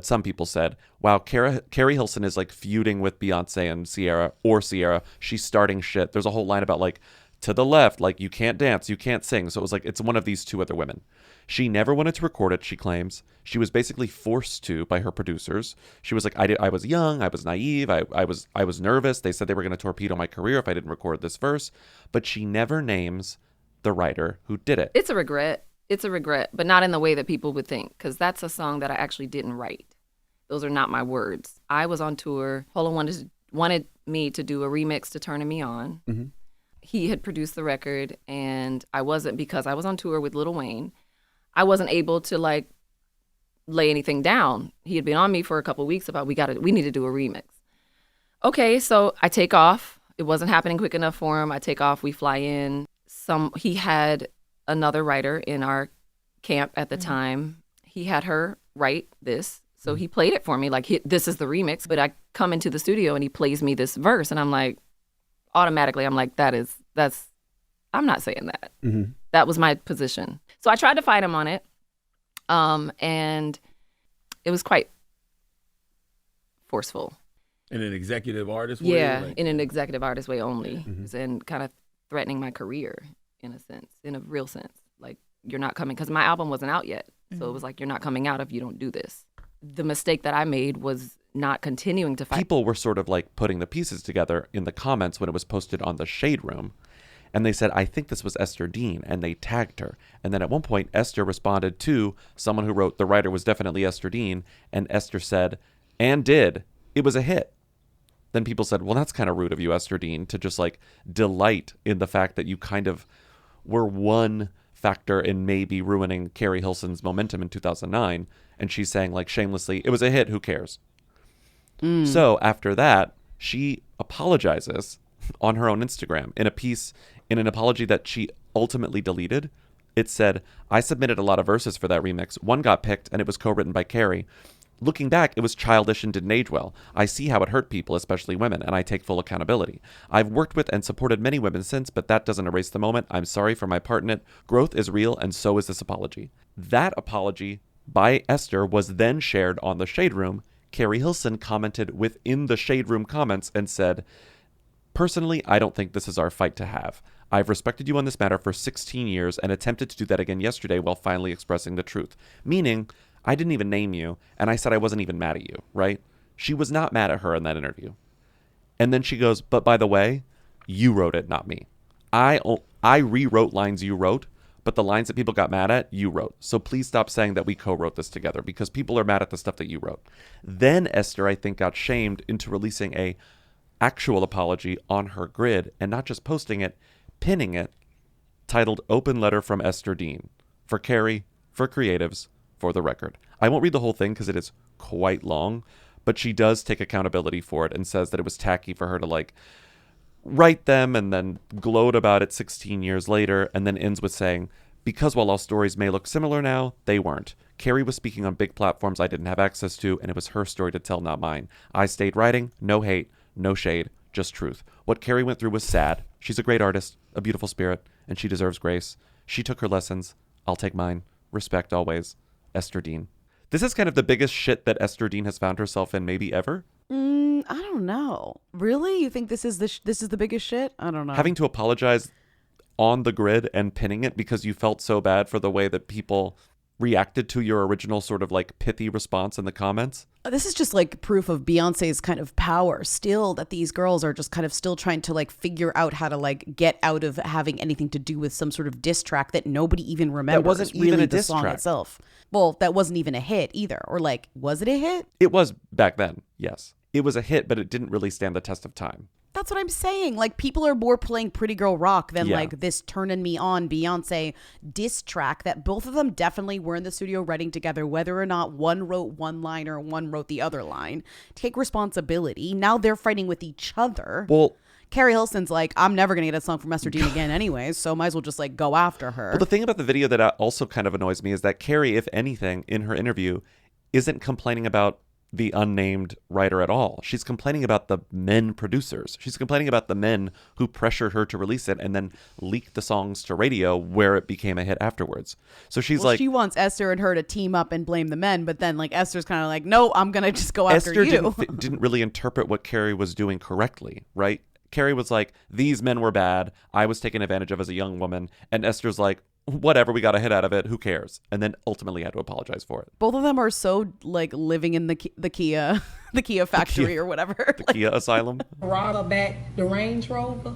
some people said, wow, Carrie Hilson is like feuding with Beyonce and Ciara. She's starting shit. There's a whole line about like, to the left, like you can't dance, you can't sing. So it was like, it's one of these two other women. She never wanted to record it, she claims. She was basically forced to by her producers. She was like, I was young, I was naive, I was nervous. They said they were going to torpedo my career if I didn't record this verse. But she never names the writer who did it. It's a regret. It's a regret, but not in the way that people would think, because that's a song that I actually didn't write. Those are not my words. I was on tour. Polo wanted me to do a remix to Turnin' Me On. Mm-hmm. He had produced the record, and I wasn't, because I was on tour with Lil Wayne, I wasn't able to like lay anything down. He had been on me for a couple of weeks about we need to do a remix. Okay, so I take off. It wasn't happening quick enough for him. I take off. We fly in. He had another writer in our camp at the time. He had her write this. So he played it for me like, this is the remix. But I come into the studio and he plays me this verse. And I'm like, automatically, I'm like, I'm not saying that. Mm-hmm. That was my position. So I tried to fight him on it. And it was quite forceful. In an executive artist way? Yeah, in an executive artist way only. Mm-hmm. And kind of threatening my career in a sense, in a real sense. Like, you're not coming, because my album wasn't out yet. So it was like, you're not coming out if you don't do this. The mistake that I made was not continuing to fight. People were sort of like putting the pieces together in the comments when it was posted on the Shade Room. And they said, I think this was Esther Dean, and they tagged her. And then at one point, Esther responded to someone who wrote, the writer was definitely Esther Dean. And Esther said, and did. It was a hit. Then people said, well, that's kind of rude of you, Esther Dean, to just like delight in the fact that you kind of were one factor in maybe ruining Carrie Hilson's momentum in 2009. And she's saying, like, shamelessly, it was a hit, who cares? So after that, she apologizes on her own Instagram in a piece, in an apology that she ultimately deleted. It said, I submitted a lot of verses for that remix. One got picked, and it was co-written by Carrie. Looking back, it was childish and didn't age well. I see how it hurt people, especially women, and I take full accountability. I've worked with and supported many women since, but that doesn't erase the moment. I'm sorry for my part in it. Growth is real, and so is this apology. That apology by Esther was then shared on the Shade Room. Carrie Hilson commented within the Shade Room comments and said, personally, I don't think this is our fight to have. I've respected you on this matter for 16 years and attempted to do that again yesterday while finally expressing the truth. Meaning, I didn't even name you, and I said I wasn't even mad at you, right? She was not mad at her in that interview. And then she goes, but by the way, you wrote it, not me. I rewrote lines you wrote, but the lines that people got mad at, you wrote. So please stop saying that we co-wrote this together because people are mad at the stuff that you wrote. Then Esther, I think, got shamed into releasing a actual apology on her grid and not just posting it, pinning it, titled Open Letter from Esther Dean. For Carrie, for creatives, for the record. I won't read the whole thing because it is quite long, but she does take accountability for it and says that it was tacky for her to like write them and then gloat about it 16 years later, and then ends with saying, because while all stories may look similar now, they weren't. Carrie was speaking on big platforms I didn't have access to, and it was her story to tell, not mine. I stayed writing, no hate, no shade, just truth. What Carrie went through was sad. She's a great artist, a beautiful spirit, and she deserves grace. She took her lessons. I'll take mine. Respect always. Esther Dean. This is kind of the biggest shit that Esther Dean has found herself in maybe ever. I don't know. Really? You think this is the biggest shit? I don't know. Having to apologize on the grid and pinning it because you felt so bad for the way that people reacted to your original sort of like pithy response in the comments. This is just like proof of Beyonce's kind of power still, that these girls are just kind of still trying to like figure out how to like get out of having anything to do with some sort of diss track that nobody even remembers. That wasn't really even a the diss song track itself. Well, that wasn't even a hit either. Or like, was it a hit? It was back then, yes. It was a hit, but it didn't really stand the test of time. That's what I'm saying. Like, people are more playing Pretty Girl Rock than like this Turnin' Me On Beyonce diss track that both of them definitely were in the studio writing together, whether or not one wrote one line or one wrote the other line. Take responsibility. Now they're fighting with each other. Well, Carrie Hilson's like, I'm never going to get a song from Esther Dean again anyways, so might as well just like go after her. Well, the thing about the video that also kind of annoys me is that Carrie, if anything, in her interview, isn't complaining about the unnamed writer at all. She's complaining about the men producers. She's complaining about the men who pressured her to release it and then leaked the songs to radio where it became a hit afterwards. So she's like... she wants Esther and her to team up and blame the men, but then like Esther's kind of like, no, I'm going to just go after you. Esther didn't really interpret what Carrie was doing correctly, right? Carrie was like, these men were bad. I was taken advantage of as a young woman. And Esther's like, whatever, we got a hit out of it. Who cares? And then ultimately had to apologize for it. Both of them are so like living in the Kia factory or whatever. The Kia asylum. Brought her back the Range Rover.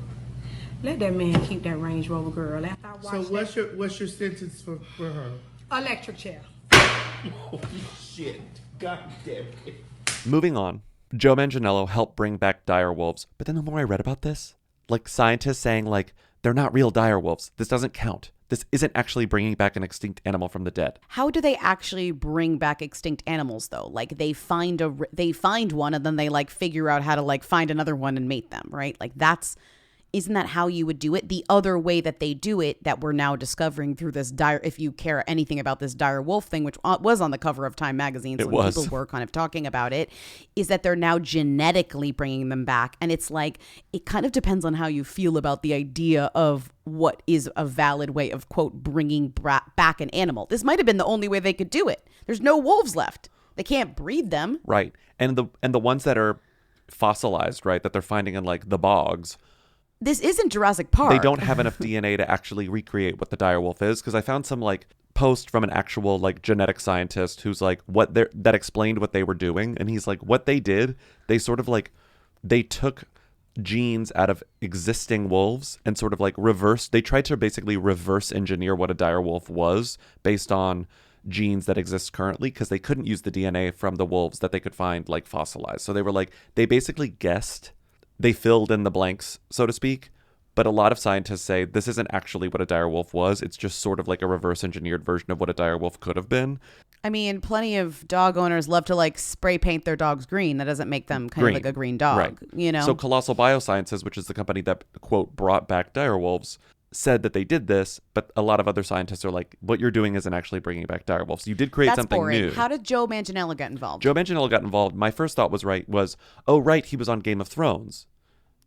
Let that man keep that Range Rover, girl. After I watched what's your sentence for her? Electric chair. Oh shit! God damn it. Moving on. Joe Manganiello helped bring back dire wolves, but then the more I read about this, like scientists saying like, they're not real dire wolves. This doesn't count. This isn't actually bringing back an extinct animal from the dead. How do they actually bring back extinct animals though? Like they find one and then they like figure out how to like find another one and mate them, right? Like isn't that how you would do it? The other way that they do it that we're now discovering through this if you care anything about this dire wolf thing, which was on the cover of Time magazine, so people were kind of talking about it, is that they're now genetically bringing them back. And it's like, it kind of depends on how you feel about the idea of what is a valid way of, quote, bringing back an animal. This might have been the only way they could do it. There's no wolves left. They can't breed them. Right. And the ones that are fossilized, right, that they're finding in like the bogs, this isn't Jurassic Park. They don't have enough DNA to actually recreate what the dire wolf is, because I found some like post from an actual like genetic scientist who's like that explained what they were doing, and he's like, what they did, they sort of like they took genes out of existing wolves and sort of like they tried to basically reverse engineer what a dire wolf was based on genes that exist currently, because they couldn't use the DNA from the wolves that they could find like fossilized. So they were like, they basically guessed. They filled in the blanks, so to speak, but a lot of scientists say this isn't actually what a dire wolf was. It's just sort of like a reverse engineered version of what a dire wolf could have been. I mean, plenty of dog owners love to like spray paint their dogs green. That doesn't make them kind of like a green dog, right. You know? So Colossal Biosciences, which is the company that, quote, brought back dire wolves, said that they did this, but a lot of other scientists are like, what you're doing isn't actually bringing back direwolves. You did create That's something boring. new. How did Joe Manganiello get involved? Joe Manganiello got involved. My first thought was, oh, right, he was on Game of Thrones.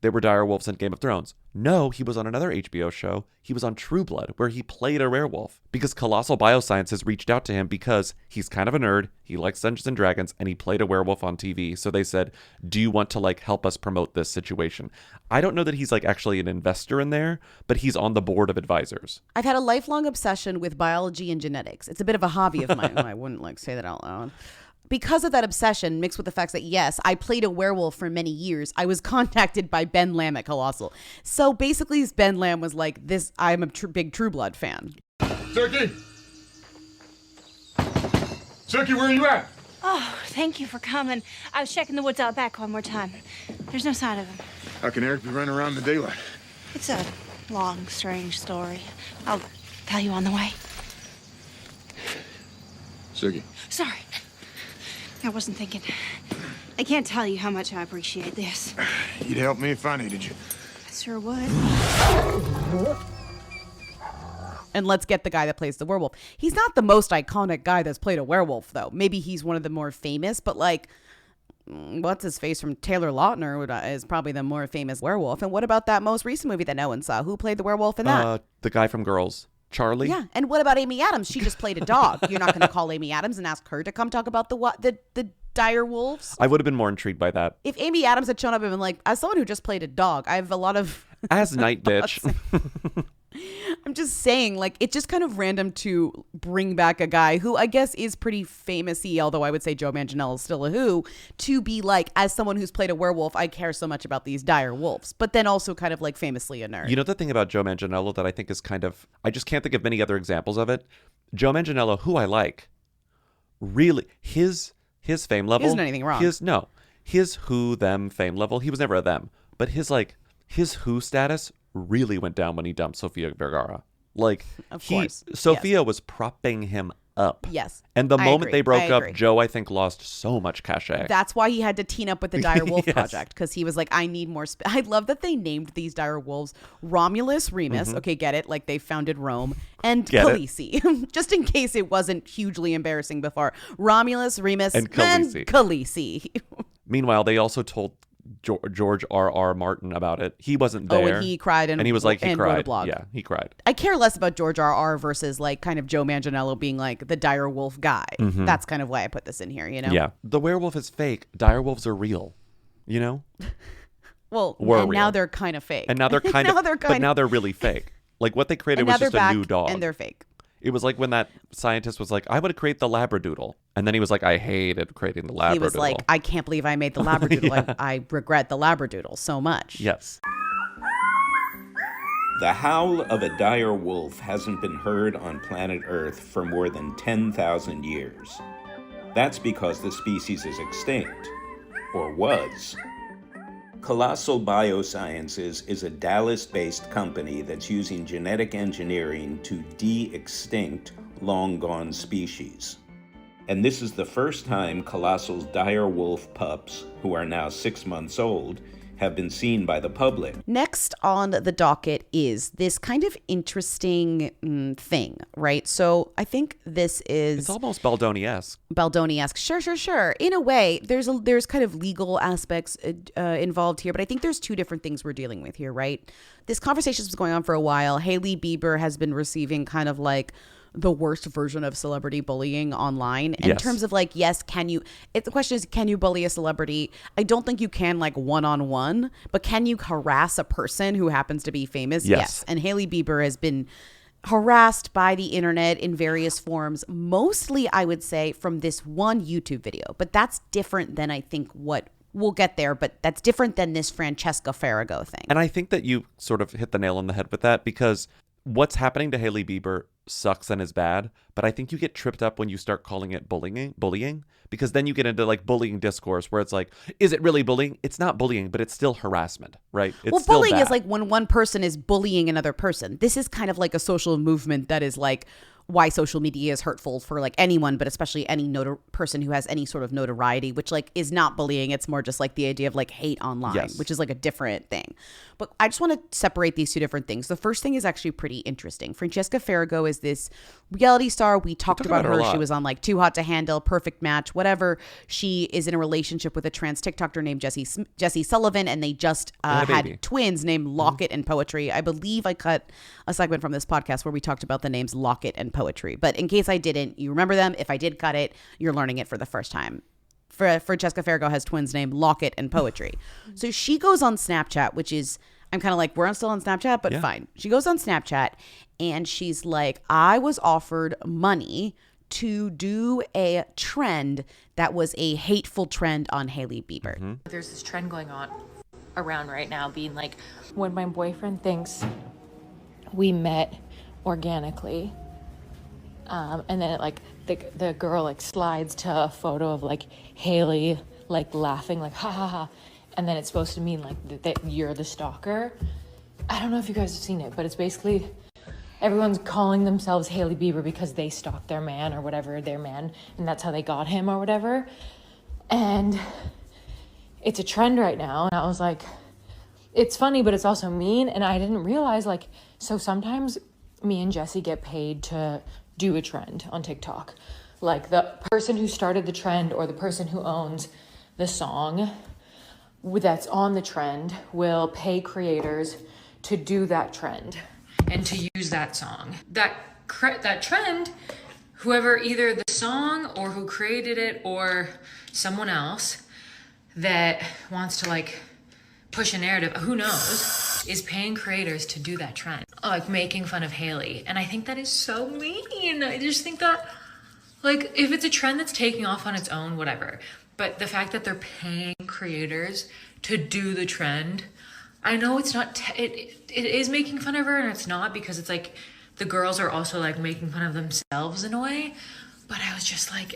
There were direwolves in Game of Thrones. No, he was on another HBO show. He was on True Blood, where he played a werewolf. Because Colossal Biosciences reached out to him because he's kind of a nerd, he likes Dungeons and Dragons, and he played a werewolf on TV. So they said, do you want to help us promote this situation? I don't know that he's actually an investor in there, but he's on the board of advisors. I've had a lifelong obsession with biology and genetics. It's a bit of a hobby of mine. I wouldn't say that out loud. Because of that obsession, mixed with the fact that, yes, I played a werewolf for many years, I was contacted by Ben Lamb at Colossal. So basically, Ben Lamb was like, I'm a big True Blood fan. Sookie! Sookie, where are you at? Oh, thank you for coming. I was checking the woods out back one more time. There's no sign of him. How can Eric be running around in the daylight? It's a long, strange story. I'll tell you on the way. Sookie. Sorry. I wasn't thinking. I can't tell you how much I appreciate this. You'd help me if I needed you. I sure would. And let's get the guy that plays the werewolf. He's not the most iconic guy that's played a werewolf, though. Maybe he's one of the more famous, but what's his face from Taylor Lautner is probably the more famous werewolf. And what about that most recent movie that no one saw? Who played the werewolf in that? The guy from Girls. Charlie? Yeah. And what about Amy Adams? She just played a dog. You're not going to call Amy Adams and ask her to come talk about the dire wolves? I would have been more intrigued by that. If Amy Adams had shown up and been like, as someone who just played a dog, I have a lot of... As Night Bitch. I'm just saying, it's just kind of random to bring back a guy who I guess is pretty famous-y, although I would say Joe Manganiello is still a who, to be as someone who's played a werewolf, I care so much about these dire wolves, but then also kind of famously a nerd. You know the thing about Joe Manganiello that I think is I just can't think of many other examples of it. Joe Manganiello, who I like, really, his fame level. He isn't anything wrong. His who, them fame level, he was never a them, but his who status really went down when he dumped Sofia Vergara. Of course. Sofia was propping him up. Yes. And the I moment agree. they broke up, agree. Joe, I think, lost so much cachet. That's why he had to team up with the Dire Wolf Yes. Project, because he was like, I need more I love that they named these dire wolves Romulus, Remus, okay, get it, they founded Rome, and Khaleesi. Just in case it wasn't hugely embarrassing before. Romulus, Remus, and Khaleesi. Meanwhile, they also told George R.R. Martin about it. He wasn't there. Oh, and he cried and he was like, he and cried. wrote a blog. Yeah, he cried. I care less about George R.R. versus kind of Joe Manganiello being the dire wolf guy. Mm-hmm. That's kind of why I put this in here, you know? Yeah. The werewolf is fake. Dire wolves are real. You know? Well, real. now they're kind of fake. And now they're but now they're really fake. What they created was just a new dog. And they're fake. It was like when that scientist was like, I would create the Labradoodle. And then he was like, I hated creating the Labradoodle. He was like, I can't believe I made the Labradoodle. Yeah. I regret the Labradoodle so much. Yes. The howl of a dire wolf hasn't been heard on planet Earth for more than 10,000 years. That's because the species is extinct, or was. Colossal Biosciences is a Dallas-based company that's using genetic engineering to de-extinct long-gone species. And this is the first time Colossal's dire wolf pups, who are now 6 months old, have been seen by the public. Next on the docket is this kind of interesting thing, right? So I think this is... It's almost Baldoni-esque. Baldoni-esque. Sure. In a way, there's kind of legal aspects involved here, but I think there's two different things we're dealing with here, right? This conversation was going on for a while. Hailey Bieber has been receiving kind of the worst version of celebrity bullying online in terms of yes, can you, if the question is, can you bully a celebrity? I don't think you can one-on-one, but can you harass a person who happens to be famous? Yes. And Hailey Bieber has been harassed by the internet in various forms, mostly I would say from this one YouTube video, but that's different than I think what we'll get there, but that's different than this Francesca Farrago thing. And I think that you sort of hit the nail on the head with that, because what's happening to Hailey Bieber sucks and is bad, but I think you get tripped up when you start calling it bullying, because then you get into bullying discourse where it's is it really bullying? It's not bullying, but it's still harassment, right? It's still bullying bad. is when one person is bullying another person. This is kind of a social movement that is why social media is hurtful for like anyone, but especially any person who has any sort of notoriety, which like is not bullying. It's more just like the idea of like hate online, which is like a different thing. But I just want to separate these two different things. The first thing is actually pretty interesting. Francesca Farrago is this reality star. We talked about her. She was on like Too Hot to Handle, Perfect Match, whatever. She is in a relationship with a trans TikToker named Jessie Sullivan, and they just had twins named Locket and Poetry. I believe I cut a segment from this podcast where we talked about the names Locket and Poetry. But in case I didn't, you remember them. If I did cut it, you're learning it for the first time. Francesca Farrago has twins named Locket and Poetry. So she goes on Snapchat, which is, I'm kind of like, we're still on Snapchat, but fine. She goes on Snapchat and she's like, I was offered money to do a trend that was a hateful trend on Hailey Bieber. There's this trend going on around right now being like, when my boyfriend thinks we met organically, and then it, like the girl like slides to a photo of like Hailey like laughing like ha ha ha, and then it's supposed to mean like that you're the stalker. I don't know if you guys have seen it, but it's basically everyone's calling themselves Hailey Bieber because they stalked their man or whatever, their man, and that's how they got him or whatever. And it's a trend right now, and I was like, it's funny, but it's also mean. And I didn't realize, like, so sometimes me and Jessie get paid to do a trend on TikTok. Like the person who started the trend or the person who owns the song that's on the trend will pay creators to do that trend and to use that song. That trend, whoever, either the song or who created it or someone else that wants to like push a narrative, who knows, is paying creators to do that trend, like making fun of Hailey. And I think that is so mean. I just think that, like, if it's a trend that's taking off on its own, whatever. But the fact that they're paying creators to do the trend, I know it's not, it is making fun of her, and it's not, because it's like the girls are also like making fun of themselves in a way. But I was just like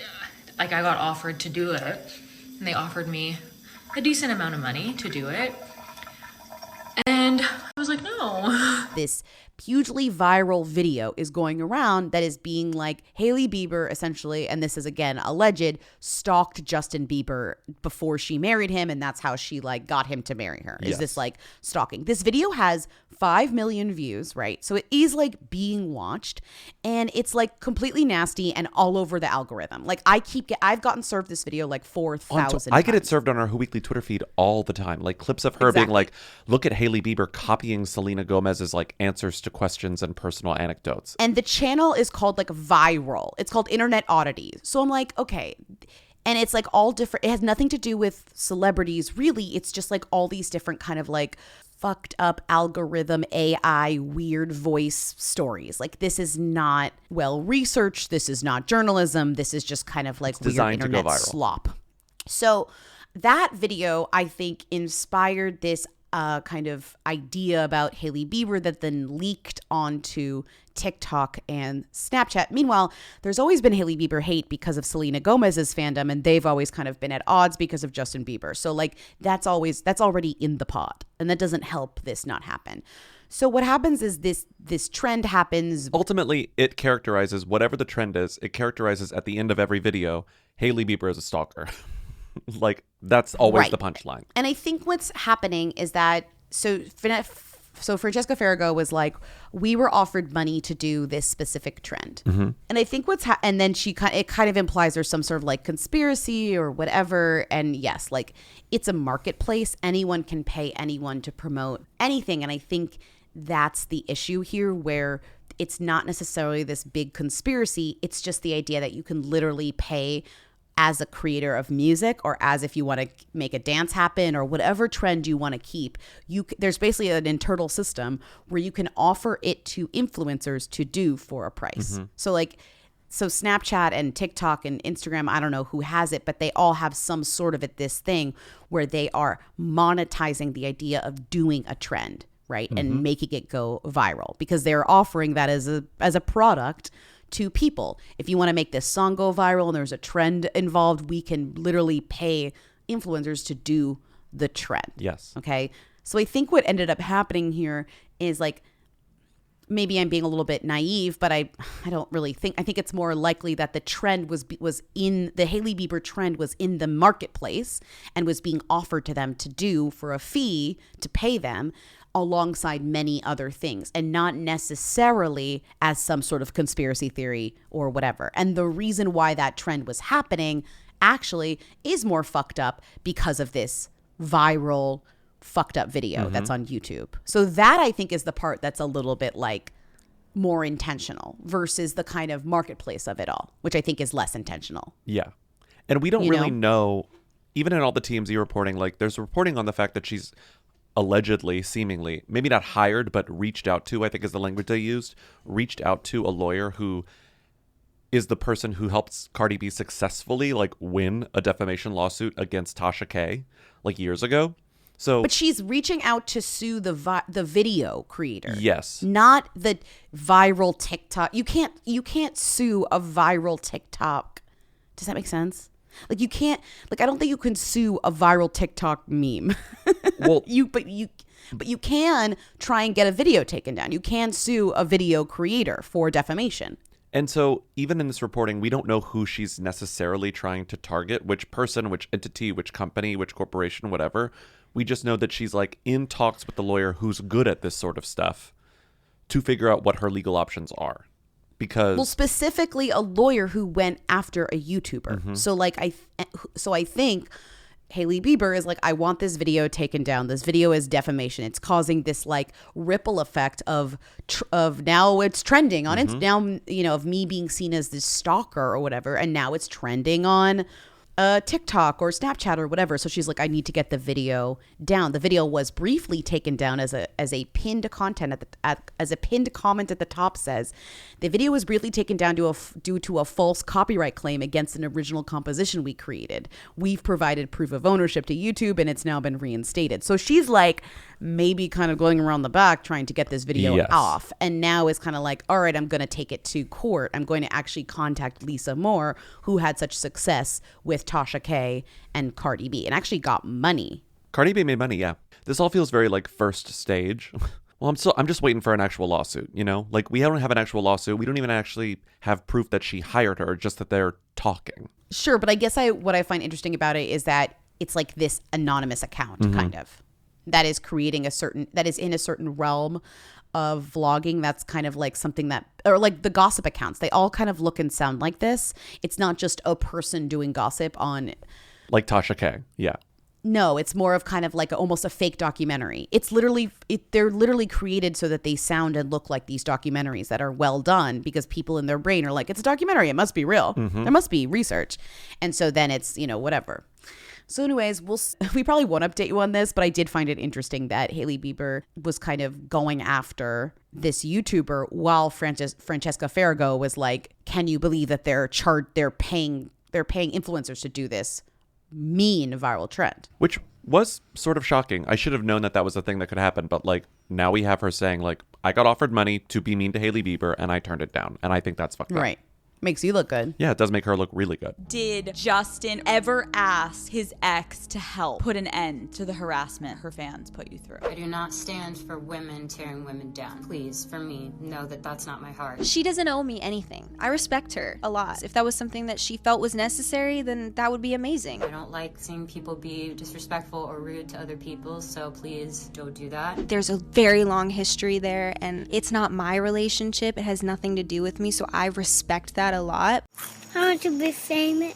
I got offered to do it, and they offered me a decent amount of money to do it. And I was like, no. This hugely viral video is going around that is being like Hailey Bieber essentially, and this is again alleged, stalked Justin Bieber before she married him, and that's how she like got him to marry her. Is this like stalking? This video has 5 million views, right? So it is like being watched, and it's like completely nasty and all over the algorithm. Like I've gotten served this video like 4,000 I get it served on our weekly Twitter feed all the time. Like clips of her being like, look at Hailey Bieber copying Selena Gomez's like answers to questions and personal anecdotes. And the channel is called like Viral. It's called Internet Oddities. So I'm like, okay. And it's like all different. It has nothing to do with celebrities, really. It's just like all these different kind of like fucked up algorithm AI weird voice stories. Like this is not well researched. This is not journalism. This is just kind of like weird internet slop. So that video, I think, inspired this kind of idea about Hailey Bieber that then leaked onto TikTok and Snapchat. Meanwhile, there's always been Hailey Bieber hate because of Selena Gomez's fandom, and they've always kind of been at odds because of Justin Bieber. So like that's already in the pot, and that doesn't help this not happen. So what happens is this trend happens. Ultimately, it characterizes whatever the trend is. It characterizes at the end of every video, Hailey Bieber is a stalker. Like that's always the punchline. And I think what's happening is that so Francesca Farrago was like, we were offered money to do this specific trend. Mm-hmm. And I think and then it kind of implies there's some sort of like conspiracy or whatever. And yes, like it's a marketplace. Anyone can pay anyone to promote anything. And I think that's the issue here, where it's not necessarily this big conspiracy. It's just the idea that you can literally pay as a creator of music, or as if you want to make a dance happen or whatever trend you want to keep, there's basically an internal system where you can offer it to influencers to do for a price. Mm-hmm. So Snapchat and TikTok and Instagram, I don't know who has it, but they all have some sort of this thing where they are monetizing the idea of doing a trend, right? Mm-hmm. And making it go viral because they're offering that as a product to people. If you want to make this song go viral and there's a trend involved, we can literally pay influencers to do the trend. Yes. Okay. So I think what ended up happening here is like maybe I'm being a little bit naive, but I don't really think, I think it's more likely that the trend was in the Hailey Bieber trend was in the marketplace and was being offered to them to do for a fee to pay them alongside many other things, and not necessarily as some sort of conspiracy theory or whatever. And the reason why that trend was happening actually is more fucked up because of this viral fucked up video that's on YouTube. So that I think is the part that's a little bit like more intentional versus the kind of marketplace of it all, which I think is less intentional. Yeah. And we don't really know, even in all the TMZ reporting, like there's reporting on the fact that she's allegedly, seemingly, maybe not hired, but reached out to, I think is the language they used, reached out to a lawyer who is the person who helps Cardi B successfully like win a defamation lawsuit against Tasha K like years ago. So, but she's reaching out to sue the video creator. Yes. Not the viral TikTok. You can't sue a viral TikTok. Does that make sense? Like you can't, like I don't think you can sue a viral TikTok meme. Well, but you can try and get a video taken down. You can sue a video creator for defamation. And so even in this reporting, we don't know who she's necessarily trying to target, which person, which entity, which company, which corporation, whatever. We just know that she's like in talks with the lawyer who's good at this sort of stuff to figure out what her legal options are. Because, well, specifically a lawyer who went after a YouTuber. So like I think Hailey Bieber is like, I want this video taken down. This video is defamation. It's causing this like ripple effect of now it's trending on Instagram, now, of me being seen as this stalker or whatever. And now it's trending on TikTok or Snapchat or whatever. So she's like, I need to get the video down. The video was briefly taken down as a pinned content as a pinned comment at the top says. The video was briefly taken down due to a false copyright claim against an original composition we created. We've provided proof of ownership to YouTube and it's now been reinstated. So she's like maybe kind of going around the back trying to get this video off. And now it's kind of like, all right, I'm going to take it to court. I'm going to actually contact Lisa Moore, who had such success with Tasha K and Cardi B and actually got money. Cardi B made money, yeah. This all feels very like first stage. Well, I'm just waiting for an actual lawsuit, you know? Like we don't have an actual lawsuit. We don't even actually have proof that she hired her, just that they're talking. Sure, but I guess what I find interesting about it is that it's like this anonymous account kind of that is creating that is in a certain realm of vlogging. That's kind of like something that, or like the gossip accounts, they all kind of look and sound like this. It's not just a person doing gossip on like Tasha K. Yeah. No, it's more of kind of like almost a fake documentary. It's literally, they're literally created so that they sound and look like these documentaries that are well done because people in their brain are like, it's a documentary. It must be real. There must be research. And so then it's, whatever. So anyways, we probably won't update you on this, but I did find it interesting that Hailey Bieber was kind of going after this YouTuber while Francesca Farrago was like, can you believe that they're paying influencers to do this mean viral trend? Which was sort of shocking. I should have known that was a thing that could happen, but like now we have her saying like, I got offered money to be mean to Hailey Bieber and I turned it down. And I think that's fucked up. Right. Makes you look good. Yeah, it does make her look really good. Did Justin ever ask his ex to help put an end to the harassment her fans put you through? I do not stand for women tearing women down. Please, for me, know that that's not my heart. She doesn't owe me anything. I respect her a lot. If that was something that she felt was necessary, then that would be amazing. I don't like seeing people be disrespectful or rude to other people, so please don't do that. There's a very long history there, and it's not my relationship. It has nothing to do with me, so I respect that a lot. I want to be famous.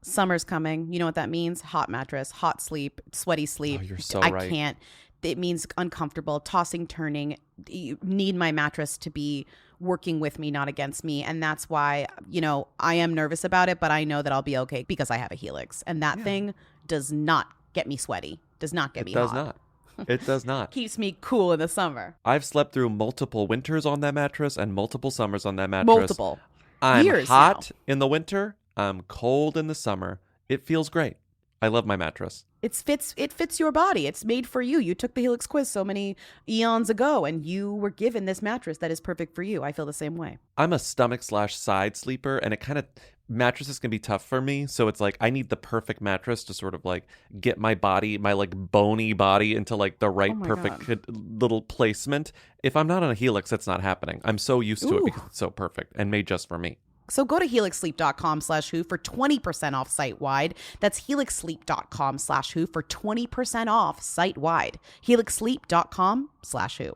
Summer's coming. You know what that means? Hot mattress, hot sleep, sweaty sleep. Oh, you're so I right. can't. It means uncomfortable, tossing, turning. You need my mattress to be working with me, not against me. And that's why, I am nervous about it, but I know that I'll be okay because I have a Helix. And that thing does not get me sweaty, does not get me hot. It does not. It does not. Keeps me cool in the summer. I've slept through multiple winters on that mattress and multiple summers on that mattress. Multiple. I'm years hot now. in the winter. I'm cold in the summer. It feels great. I love my mattress. It fits your body. It's made for you. You took the Helix quiz so many eons ago and you were given this mattress that is perfect for you. I feel the same way. I'm a stomach/side sleeper, and it kind of mattresses can be tough for me. So it's like I need the perfect mattress to sort of like get my body, my like bony body into like the right perfect little placement. If I'm not on a Helix, it's not happening. I'm so used to it because it's so perfect and made just for me. So go to helixsleep.com/who for 20% off site-wide. That's helixsleep.com/who for 20% off site-wide. helixsleep.com/who.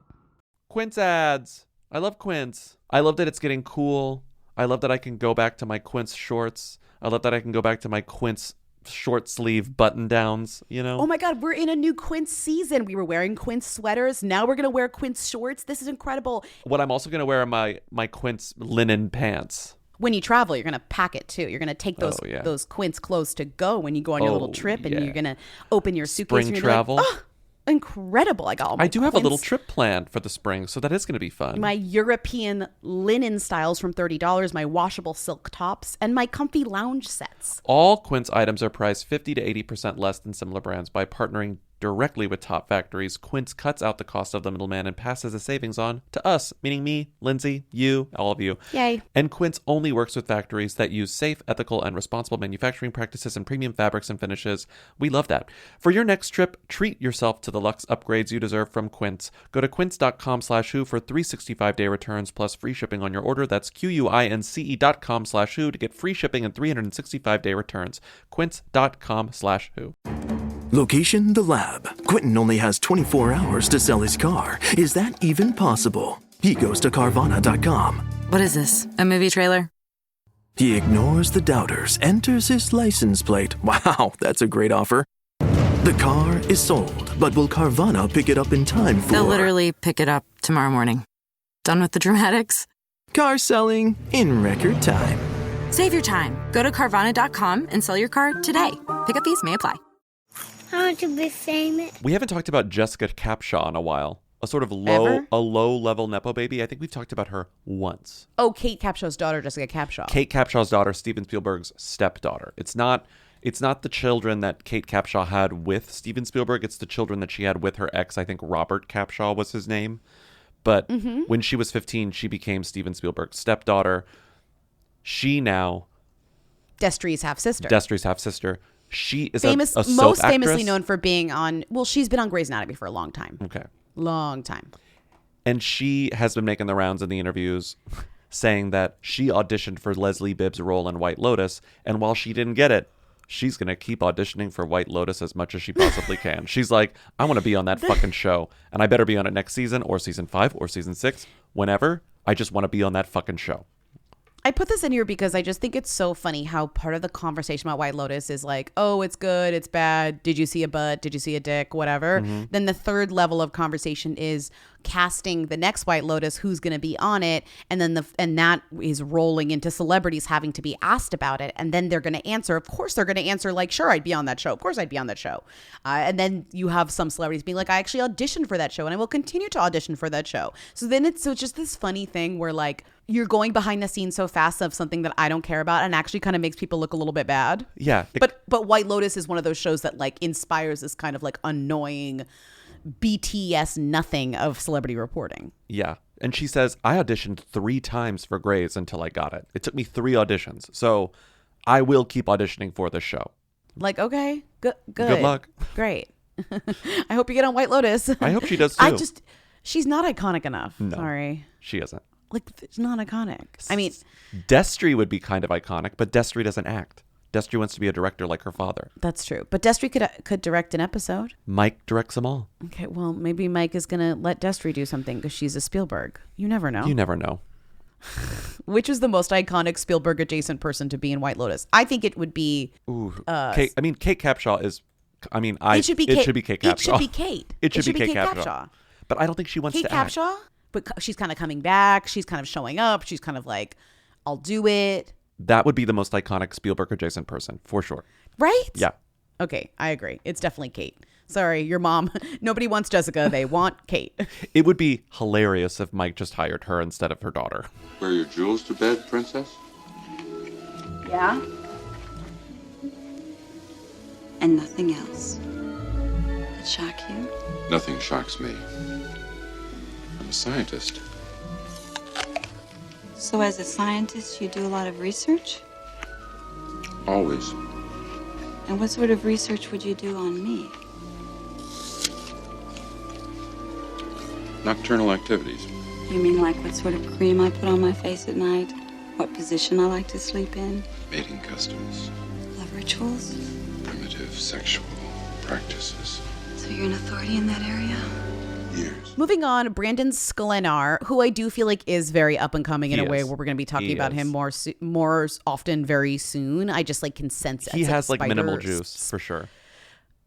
Quince ads. I love Quince. I love that it's getting cool. I love that I can go back to my Quince shorts. I love that I can go back to my Quince short sleeve button downs, you know? Oh my God, we're in a new Quince season. We were wearing Quince sweaters. Now we're going to wear Quince shorts. This is incredible. What I'm also going to wear are my Quince linen pants. When you travel, you're going to pack it too. You're going to take those Quince clothes to go when you go on your little trip, and you're going to open your suitcase. Spring travel. Like, incredible. I got all my I do have a Quince. little trip planned for the spring, so that is going to be fun. My European linen styles from $30, my washable silk tops, and my comfy lounge sets. All Quince items are priced 50 to 80% less than similar brands. By partnering directly with top factories, Quince cuts out the cost of the middleman and passes the savings on to us, meaning me, Lindsay, you, all of you. Yay. And Quince only works with factories that use safe, ethical, and responsible manufacturing practices and premium fabrics and finishes. We love that. For your next trip, treat yourself to the luxe upgrades you deserve from Quince. Go to quince.com/who for 365-day returns plus free shipping on your order. That's QUINCE.com/who to get free shipping and 365-day returns. Quince.com/who. Location, the lab. Quentin only has 24 hours to sell his car. Is that even possible? He goes to Carvana.com. What is this, a movie trailer? He ignores the doubters, enters his license plate. Wow, that's a great offer. The car is sold, but will Carvana pick it up in time for... They'll literally pick it up tomorrow morning. Done with the dramatics? Car selling in record time. Save your time. Go to Carvana.com and sell your car today. Pickup fees may apply. I want to be famous. We haven't talked about Jessica Capshaw in a while. A sort of low-level Nepo baby. I think we've talked about her once. Oh, Kate Capshaw's daughter, Jessica Capshaw. Kate Capshaw's daughter, Steven Spielberg's stepdaughter. It's not the children that Kate Capshaw had with Steven Spielberg. It's the children that she had with her ex. I think Robert Capshaw was his name. But when she was 15, she became Steven Spielberg's stepdaughter. She now... Destry's half-sister. She is famous, a soap most actress. famously known for being on... Well, she's been on Grey's Anatomy for a long time. Okay. Long time. And she has been making the rounds in the interviews saying that she auditioned for Leslie Bibb's role in White Lotus, and while she didn't get it, she's going to keep auditioning for White Lotus as much as she possibly can. She's like, I want to be on that fucking show, and I better be on it next season or season 5 or season 6, whenever. I just want to be on that fucking show. I put this in here because I just think it's so funny how part of the conversation about White Lotus is like, oh, it's good, it's bad, did you see a butt, did you see a dick, whatever. Then the third level of conversation is casting the next White Lotus, who's going to be on it, and then that is rolling into celebrities having to be asked about it, and then they're going to answer. Of course they're going to answer like, sure, I'd be on that show. Of course I'd be on that show. And then you have some celebrities being like, I actually auditioned for that show, and I will continue to audition for that show. So then it's just this funny thing where like you're going behind the scenes so fast of something that I don't care about, and actually kind of makes people look a little bit bad. Yeah. But White Lotus is one of those shows that like inspires this kind of like annoying BTS nothing of celebrity reporting. Yeah. And she says, I auditioned 3 times for Grey's until I got it. It took me 3 auditions. So I will keep auditioning for this show. Like, okay, good. Good luck. Great. I hope you get on White Lotus. I hope she does too. She's not iconic enough. No, sorry. She isn't. Like, it's not iconic. I mean, Destry would be kind of iconic, but Destry doesn't act. Destry wants to be a director like her father. That's true. But Destry could direct an episode. Mike directs them all. Okay, well, maybe Mike is going to let Destry do something because she's a Spielberg. You never know. You never know. Which is the most iconic Spielberg adjacent person to be in White Lotus? I think it would be... Kate Capshaw is... it should be Kate Capshaw. It should be Kate. It should be Kate Capshaw. But I don't think she wants to act. Kate Capshaw? But she's kind of coming back. She's kind of showing up. She's kind of like, I'll do it. That would be the most iconic Spielberg adjacent person, for sure. Right? Yeah. Okay, I agree. It's definitely Kate. Sorry, your mom. Nobody wants Jessica. They want Kate. It would be hilarious if Mike just hired her instead of her daughter. Wear your jewels to bed, princess? Yeah? And nothing else. It shock you? Nothing shocks me. I'm a scientist. So as a scientist, you do a lot of research? Always. And what sort of research would you do on me? Nocturnal activities. You mean like what sort of cream I put on my face at night? What position I like to sleep in? Mating customs. Love rituals? Primitive sexual practices. So you're an authority in that area? Years. Moving on, Brandon Sklenar, who I do feel like is very up and coming in a way where we're going to be talking about him more often very soon. I just like can sense it. He has like minimal juice for sure.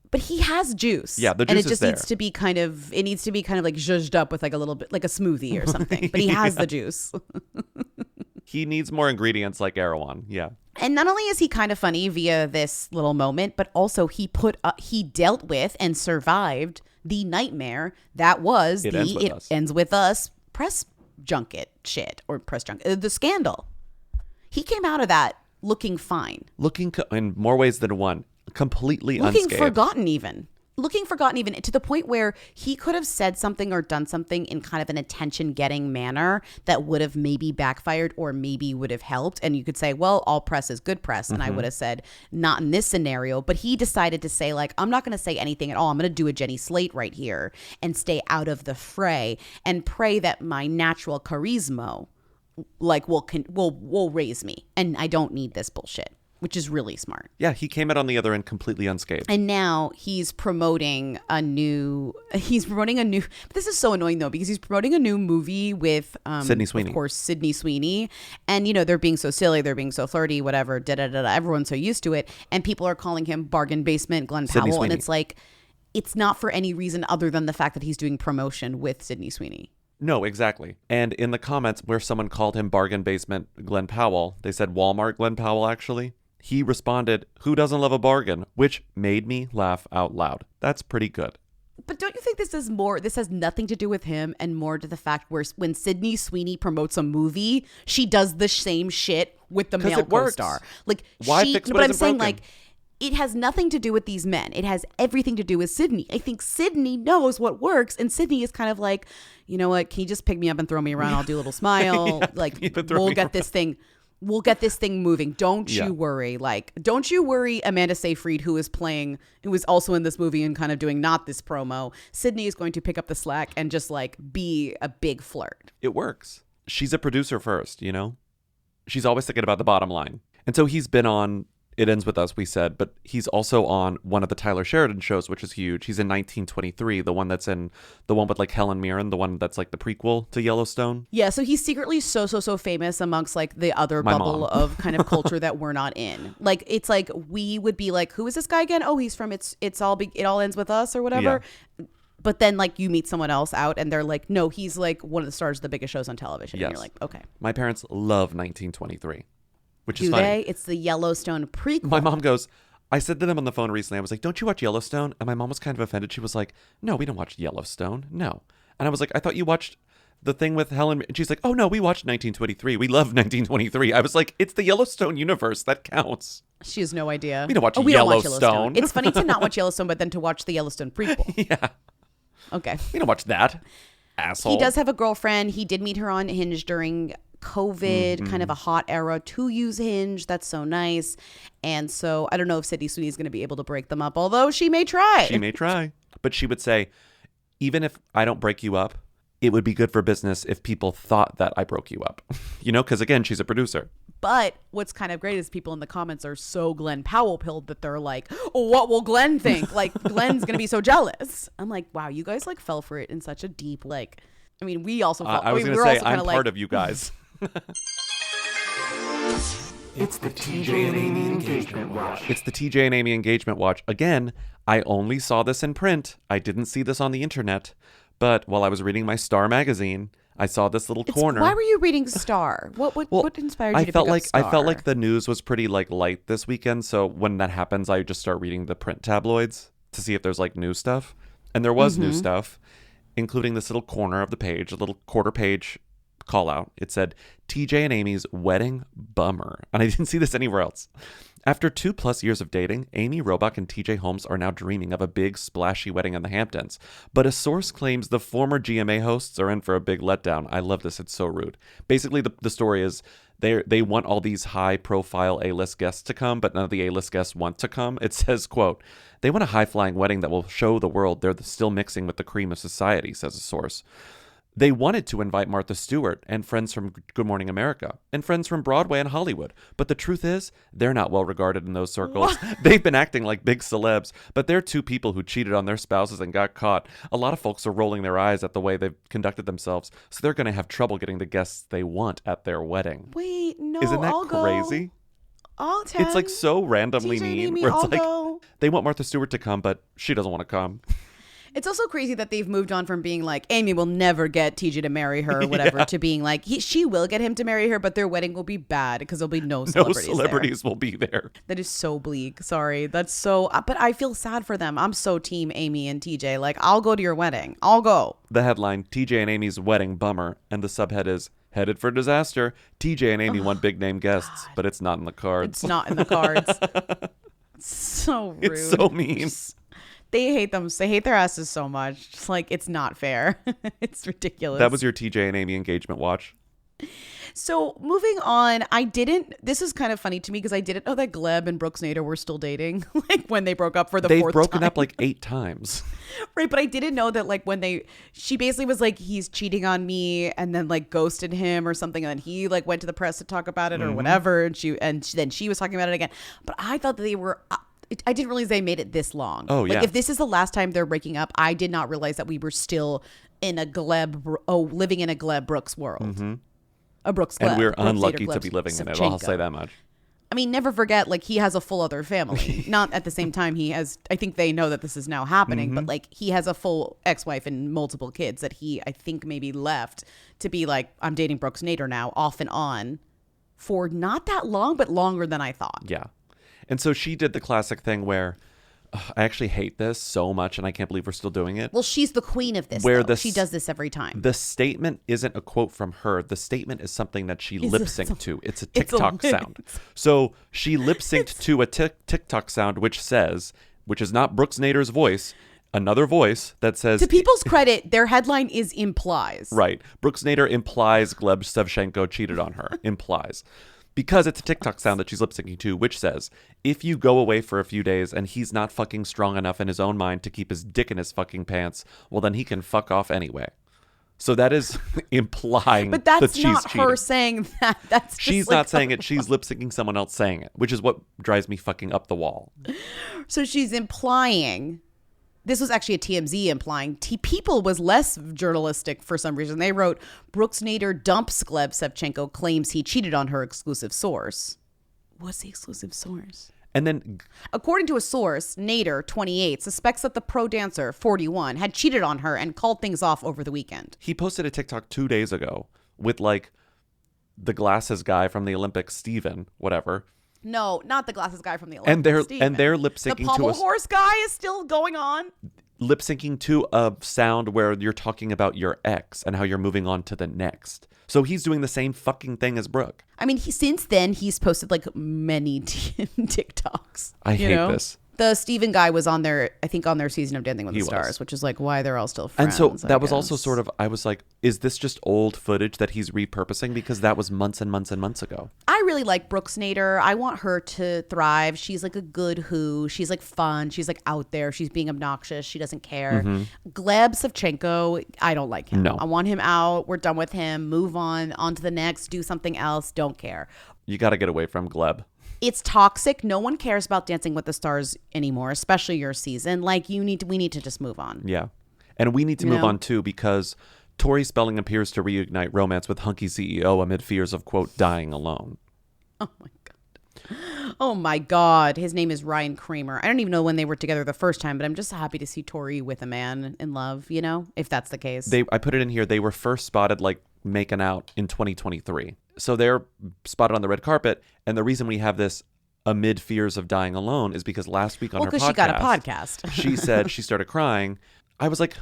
But he has juice. Yeah, the juice and it is just there. needs to be kind of like zhuzhed up with like a little bit like a smoothie or something. But he has the juice. He needs more ingredients like Erewhon. Yeah. And not only is he kind of funny via this little moment, but also he dealt with and survived the nightmare that was It Ends With Us press junket shit or press junket, the scandal. He came out of that looking fine. Looking in more ways than one. Completely looking unscathed. Looking forgotten even to the point where he could have said something or done something in kind of an attention-getting manner that would have maybe backfired or maybe would have helped. And you could say, well, all press is good press. And I would have said, not in this scenario. But he decided to say, like, I'm not going to say anything at all. I'm going to do a Jenny Slate right here and stay out of the fray and pray that my natural charisma like will raise me. And I don't need this bullshit. Which is really smart. Yeah, he came out on the other end completely unscathed. And now he's promoting a new, this is so annoying though, because he's promoting a new movie with, Sydney Sweeney. Of course, Sydney Sweeney. And, you know, they're being so silly, they're being so flirty, whatever, everyone's so used to it. And people are calling him Bargain Basement Glenn Sydney Powell. Sweeney. And it's like, it's not for any reason other than the fact that he's doing promotion with Sydney Sweeney. No, exactly. And in the comments where someone called him Bargain Basement Glenn Powell, they said Walmart Glenn Powell, actually. He responded, "Who doesn't love a bargain?" Which made me laugh out loud. That's pretty good. But don't you think this has nothing to do with him and more to the fact where when Sydney Sweeney promotes a movie, she does the same shit with the male co-star. Like, why fix what I'm isn't saying, broken? like, it has nothing to do with these men. It has everything to do with Sydney. I think Sydney knows what works, and Sydney is kind of like, you know what? Can you just pick me up and throw me around? I'll do a little smile. We'll get this thing moving. Don't you worry. Like, don't you worry, Amanda Seyfried, who is also in this movie and kind of doing not this promo. Sydney is going to pick up the slack and just like be a big flirt. It works. She's a producer first, you know? She's always thinking about the bottom line. And so he's been on It Ends With Us, we said, but he's also on one of the Tyler Sheridan shows, which is huge. He's in 1923, the one with like Helen Mirren, the one that's like the prequel to Yellowstone. Yeah, so he's secretly so famous amongst like the other bubble of kind of culture that we're not in. Like, it's like we would be like, who is this guy again? Oh, he's from It All Ends With Us or whatever. Yeah. But then like you meet someone else out and they're like, no, he's like one of the stars of the biggest shows on television. Yes. And you're like, okay. My parents love 1923. Which is Do funny. they? It's the Yellowstone prequel. My mom goes, I said to them on the phone recently, I was like, don't you watch Yellowstone? And my mom was kind of offended. She was like, no, we don't watch Yellowstone. No. And I was like, I thought you watched the thing with Helen. And she's like, oh, no, we watched 1923. We love 1923. I was like, it's the Yellowstone universe. That counts. She has no idea. We don't watch Yellowstone. It's funny to not watch Yellowstone, but then to watch the Yellowstone prequel. Yeah. Okay. We don't watch that. Asshole. He does have a girlfriend. He did meet her on Hinge during COVID, kind of a hot era to use Hinge. That's so nice. And so I don't know if Sydney Sweeney is going to be able to break them up, although she may try. She may try. But she would say, even if I don't break you up, it would be good for business if people thought that I broke you up. You know, because again, she's a producer. But what's kind of great is people in the comments are so Glenn Powell pilled that they're like, oh, what will Glenn think? Like, Glenn's going to be so jealous. I'm like, wow, you guys like fell for it in such a deep, like, I mean, we also felt, I was going to say, I'm part of you guys. It's the TJ and Amy Engagement Watch. It's the TJ and Amy Engagement Watch. Again, I only saw this in print. I didn't see this on the internet. But while I was reading my Star magazine, I saw this little corner. Why were you reading Star? What inspired you to pick up Star? I felt like the news was pretty like light this weekend. So when that happens, I just start reading the print tabloids to see if there's like new stuff. And there was new stuff, including this little corner of the page, a little quarter page call out. It said, TJ and Amy's wedding bummer. And I didn't see this anywhere else. After 2+ years of dating, Amy Robach and TJ Holmes are now dreaming of a big splashy wedding in the Hamptons. But a source claims the former GMA hosts are in for a big letdown. I love this. It's so rude. Basically, the story is They want all these high-profile A-list guests to come, but none of the A-list guests want to come. It says, quote, "They want a high-flying wedding that will show the world they're still mixing with the cream of society," says a source. They wanted to invite Martha Stewart and friends from Good Morning America and friends from Broadway and Hollywood. But the truth is, they're not well regarded in those circles. They've been acting like big celebs, but they're two people who cheated on their spouses and got caught. A lot of folks are rolling their eyes at the way they've conducted themselves, so they're going to have trouble getting the guests they want at their wedding. Wait, no, Isn't that I'll crazy? Go. I'll attend. It's like so randomly mean. Where it's like, go. They want Martha Stewart to come, but she doesn't want to come. It's also crazy that they've moved on from being like, Amy will never get TJ to marry her or whatever, to being like, she will get him to marry her, but their wedding will be bad because there'll be no celebrities will be there. That is so bleak. Sorry. That's so, but I feel sad for them. I'm so team Amy and TJ. Like, I'll go to your wedding. I'll go. The headline, TJ and Amy's wedding bummer. And the subhead is, headed for disaster. TJ and Amy want big name guests, but it's not in the cards. It's not in the cards. It's so rude. It's so mean. They hate them. They hate their asses so much. Just like, it's not fair. It's ridiculous. That was your TJ and Amy engagement watch. So moving on, this is kind of funny to me because I didn't know that Gleb and Brooks Nader were still dating, like when they broke up for the fourth time. They've broken up like 8 times. Right, but I didn't know that like she basically was like, he's cheating on me, and then like ghosted him or something, and then he like went to the press to talk about it or whatever, and then she was talking about it again. But I thought that they were... I didn't realize they made it this long. Oh, yeah. Like, if this is the last time they're breaking up, I did not realize that we were still in a living in a Gleb Brooks world. Mm-hmm. A Brooks Gleb. And we're Brooks unlucky Nader, to be living in it. Savchenko. I'll say that much. I mean, never forget, like, he has a full other family. Not at the same time he has, I think they know that this is now happening, but like, he has a full ex-wife and multiple kids that he, I think, maybe left to be like, I'm dating Brooks Nader now, off and on, for not that long, but longer than I thought. Yeah. And so she did the classic thing where, I actually hate this so much, and I can't believe we're still doing it. Well, she's the queen of this, where though. She does this every time. The statement isn't a quote from her. The statement is something that she lip-synced to. It's a TikTok sound. So she lip-synced to a TikTok sound which is not Brooks Nader's voice, another voice that says... To people's credit, their headline is implies. Right. Brooks Nader implies Gleb Savchenko cheated on her. Implies. Because it's a TikTok sound that she's lip syncing to, which says, if you go away for a few days and he's not fucking strong enough in his own mind to keep his dick in his fucking pants, well, then he can fuck off anyway. So that is implying but that's that she's not cheating. Her saying that. That's just she's like not saying it. She's lip syncing someone else saying it, which is what drives me fucking up the wall. So she's implying... This was actually a TMZ implying People was less journalistic for some reason. They wrote, Brooks Nader dumps Gleb Savchenko, claims he cheated on her exclusive source. What's the exclusive source? And then... According to a source, Nader, 28, suspects that the pro dancer, 41, had cheated on her and called things off over the weekend. He posted a TikTok 2 days ago with like the glasses guy from the Olympics, Steven, whatever... No, not the glasses guy from the Olympics. And they're lip syncing the pommel horse guy is still going on. Lip syncing to a sound where you're talking about your ex and how you're moving on to the next. So he's doing the same fucking thing as Brooke. I mean, since then he's posted like many TikToks. I hate this. The Steven guy was on their season of Dancing with the Stars, which is like why they're all still friends. And so that was also sort of, I was like, is this just old footage that he's repurposing? Because that was months and months and months ago. I really like Brooks Nader. I want her to thrive. She's like a good who. She's like fun. She's like out there. She's being obnoxious. She doesn't care. Gleb Savchenko, I don't like him. No. I want him out. We're done with him. Move on to the next. Do something else. Don't care. You got to get away from Gleb. It's toxic. No one cares about Dancing with the Stars anymore, especially your season. Like we need to just move on. Yeah. And we need to move on too, because Tori Spelling appears to reignite romance with hunky CEO amid fears of, quote, dying alone. Oh my God. Oh my God. His name is Ryan Kramer. I don't even know when they were together the first time, but I'm just happy to see Tori with a man in love, if that's the case. I put it in here. They were first spotted like making out in 2023. So they're spotted on the red carpet. And the reason we have this amid fears of dying alone is because last week on her podcast, she got a podcast. She said she started crying. I was like,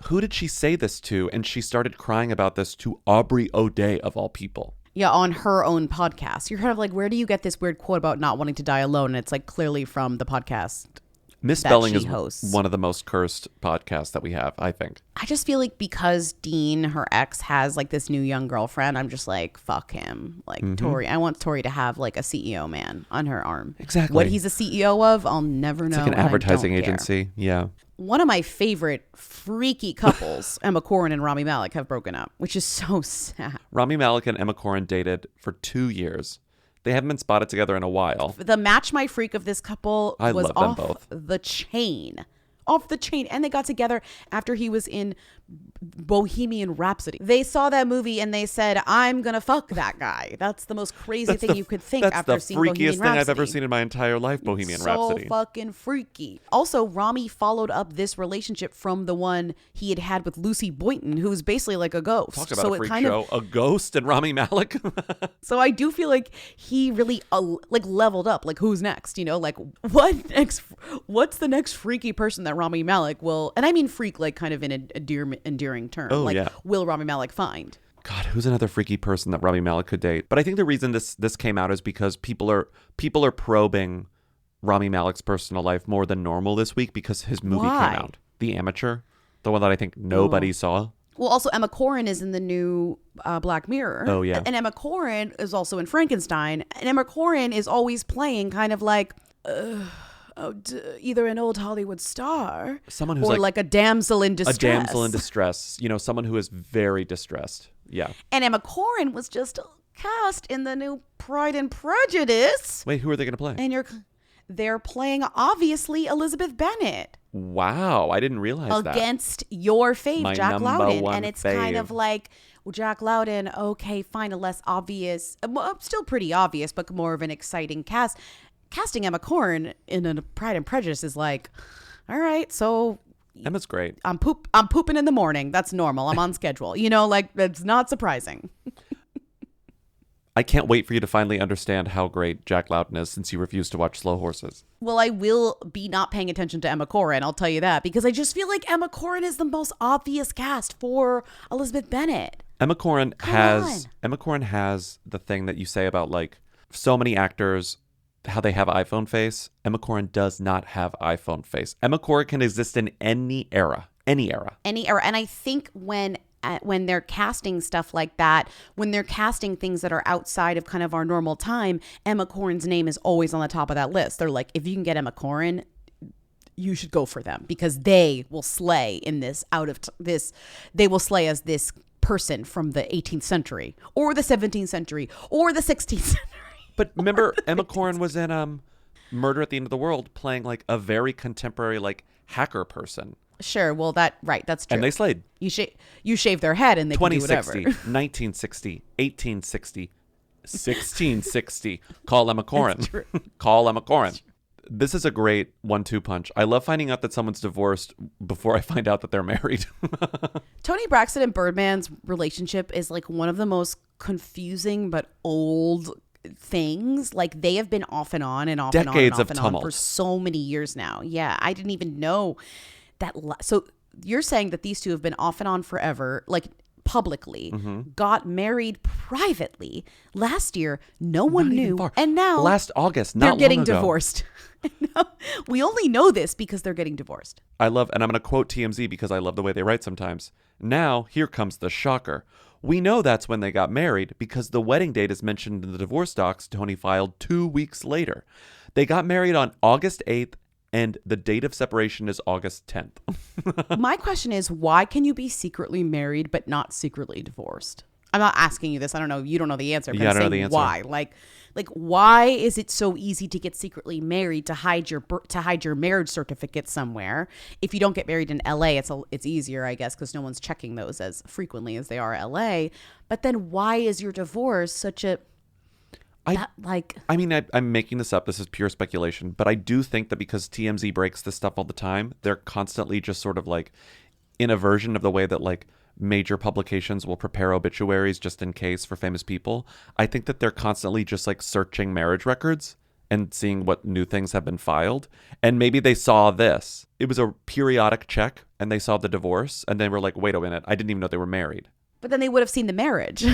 who did she say this to? And she started crying about this to Aubrey O'Day, of all people. Yeah, on her own podcast. You're kind of like, where do you get this weird quote about not wanting to die alone? And it's like clearly from the podcast. Misspelling that is she hosts. one of the most cursed podcasts that we have, I think. I just feel like because Dean, her ex, has like this new young girlfriend, I'm just like, fuck him. Like Tori, I want Tori to have like a CEO man on her arm. Exactly. What he's a CEO of, I'll never know. It's like an and I advertising don't care. agency. Yeah. One of my favorite freaky couples, Emma Corrin and Rami Malek, have broken up, which is so sad. Rami Malek and Emma Corrin dated for 2 years. They haven't been spotted together in a while. The match my freak of this couple I was love them off both. the chain. Off the chain. And they got together after he was in Bohemian Rhapsody. They saw that movie and they said, I'm going to fuck that guy. That's the most crazy thing you could think after seeing Bohemian Rhapsody. That's the freakiest thing I've ever seen in my entire life, Bohemian Rhapsody. So fucking freaky. Also, Rami followed up this relationship from the one he had with Lucy Boynton, who's basically like a ghost. Talk about a freak show. A ghost and Rami Malek. So I do feel like he really like leveled up. Like, who's next? You know, like what next? What's the next freaky person that Rami Malek will? And I mean freak, like kind of in an endearing term. Oh, like, yeah. Will Rami Malek find? God, who's another freaky person that Rami Malek could date? But I think the reason this came out is because people are probing Rami Malek's personal life more than normal this week because his movie Why? came out, The Amateur, the one that I think nobody saw. Well, also Emma Corrin is in the new Black Mirror. Oh, yeah. And Emma Corrin is also in Frankenstein. And Emma Corrin is always playing kind of like either an old Hollywood star, Someone who's or like a damsel in distress. A damsel in distress. You know, someone who is very distressed. Yeah. And Emma Corrin was just cast in the new Pride and Prejudice. Wait, who are they going to play? And they're playing, obviously, Elizabeth Bennet. Wow, I didn't realize that. Against your fave, My Jack number Lowden. one And it's kind fave. of like, well, Jack Lowden, okay, fine, a less obvious, well, still pretty obvious, but more of an exciting cast. Casting Emma Corrin in a Pride and Prejudice is like, all right, so Emma's great. I'm pooping in the morning. That's normal. I'm on schedule. You know, like, that's not surprising. I can't wait for you to finally understand how great Jack Lowden is since you refuse to watch Slow Horses. Well, I will be not paying attention to Emma Corrin, I'll tell you that, because I just feel like Emma Corrin is the most obvious cast for Elizabeth Bennet. Emma Corrin has the thing that you say about like so many actors, how they have iPhone face. Emma Corrin does not have iPhone face. Emma Corrin can exist in any era. Any era. And I think when they're casting stuff like that, when they're casting things that are outside of kind of our normal time, Emma Corrin's name is always on the top of that list. They're like, if you can get Emma Corrin, you should go for them because they will slay in this they will slay as this person from the 18th century or the 17th century or the 16th century. But remember, Emma Corrin was in Murder at the End of the World playing like a very contemporary like hacker person. Sure, well that's true. And they slayed. You shave their head and they can do whatever. 1960, 1860, 1660. Call Emma Corrin. Call Emma Corrin. This is a great 1-2 punch. I love finding out that someone's divorced before I find out that they're married. Toni Braxton and Birdman's relationship is like one of the most confusing but old things. Like, they have been off and on and off Decades and on of for so many years now. Yeah, I didn't even know that. So you're saying that these two have been off and on forever, like publicly, got married privately last year. No one knew, and now last August, they're not getting long ago. divorced. We only know this because they're getting divorced. I love, and I'm going to quote TMZ because I love the way they write sometimes. Now, here comes the shocker. We know that's when they got married because the wedding date is mentioned in the divorce docs Tony filed 2 weeks later. They got married on August 8th, and the date of separation is August 10th. My question is, why can you be secretly married but not secretly divorced? I'm not asking you this. I don't know. You don't know the answer. Yeah, I don't know the answer. Why? Like, why is it so easy to get secretly married, to hide your marriage certificate somewhere? If you don't get married in LA, it's easier, I guess, because no one's checking those as frequently as they are LA. But then why is your divorce such a I'm making this up. This is pure speculation. But I do think that because TMZ breaks this stuff all the time, they're constantly just sort of like in a version of the way that like major publications will prepare obituaries just in case for famous people. I think that they're constantly just like searching marriage records and seeing what new things have been filed. And maybe they saw this. It was a periodic check and they saw the divorce and they were like, wait a minute, I didn't even know they were married. But then they would have seen the marriage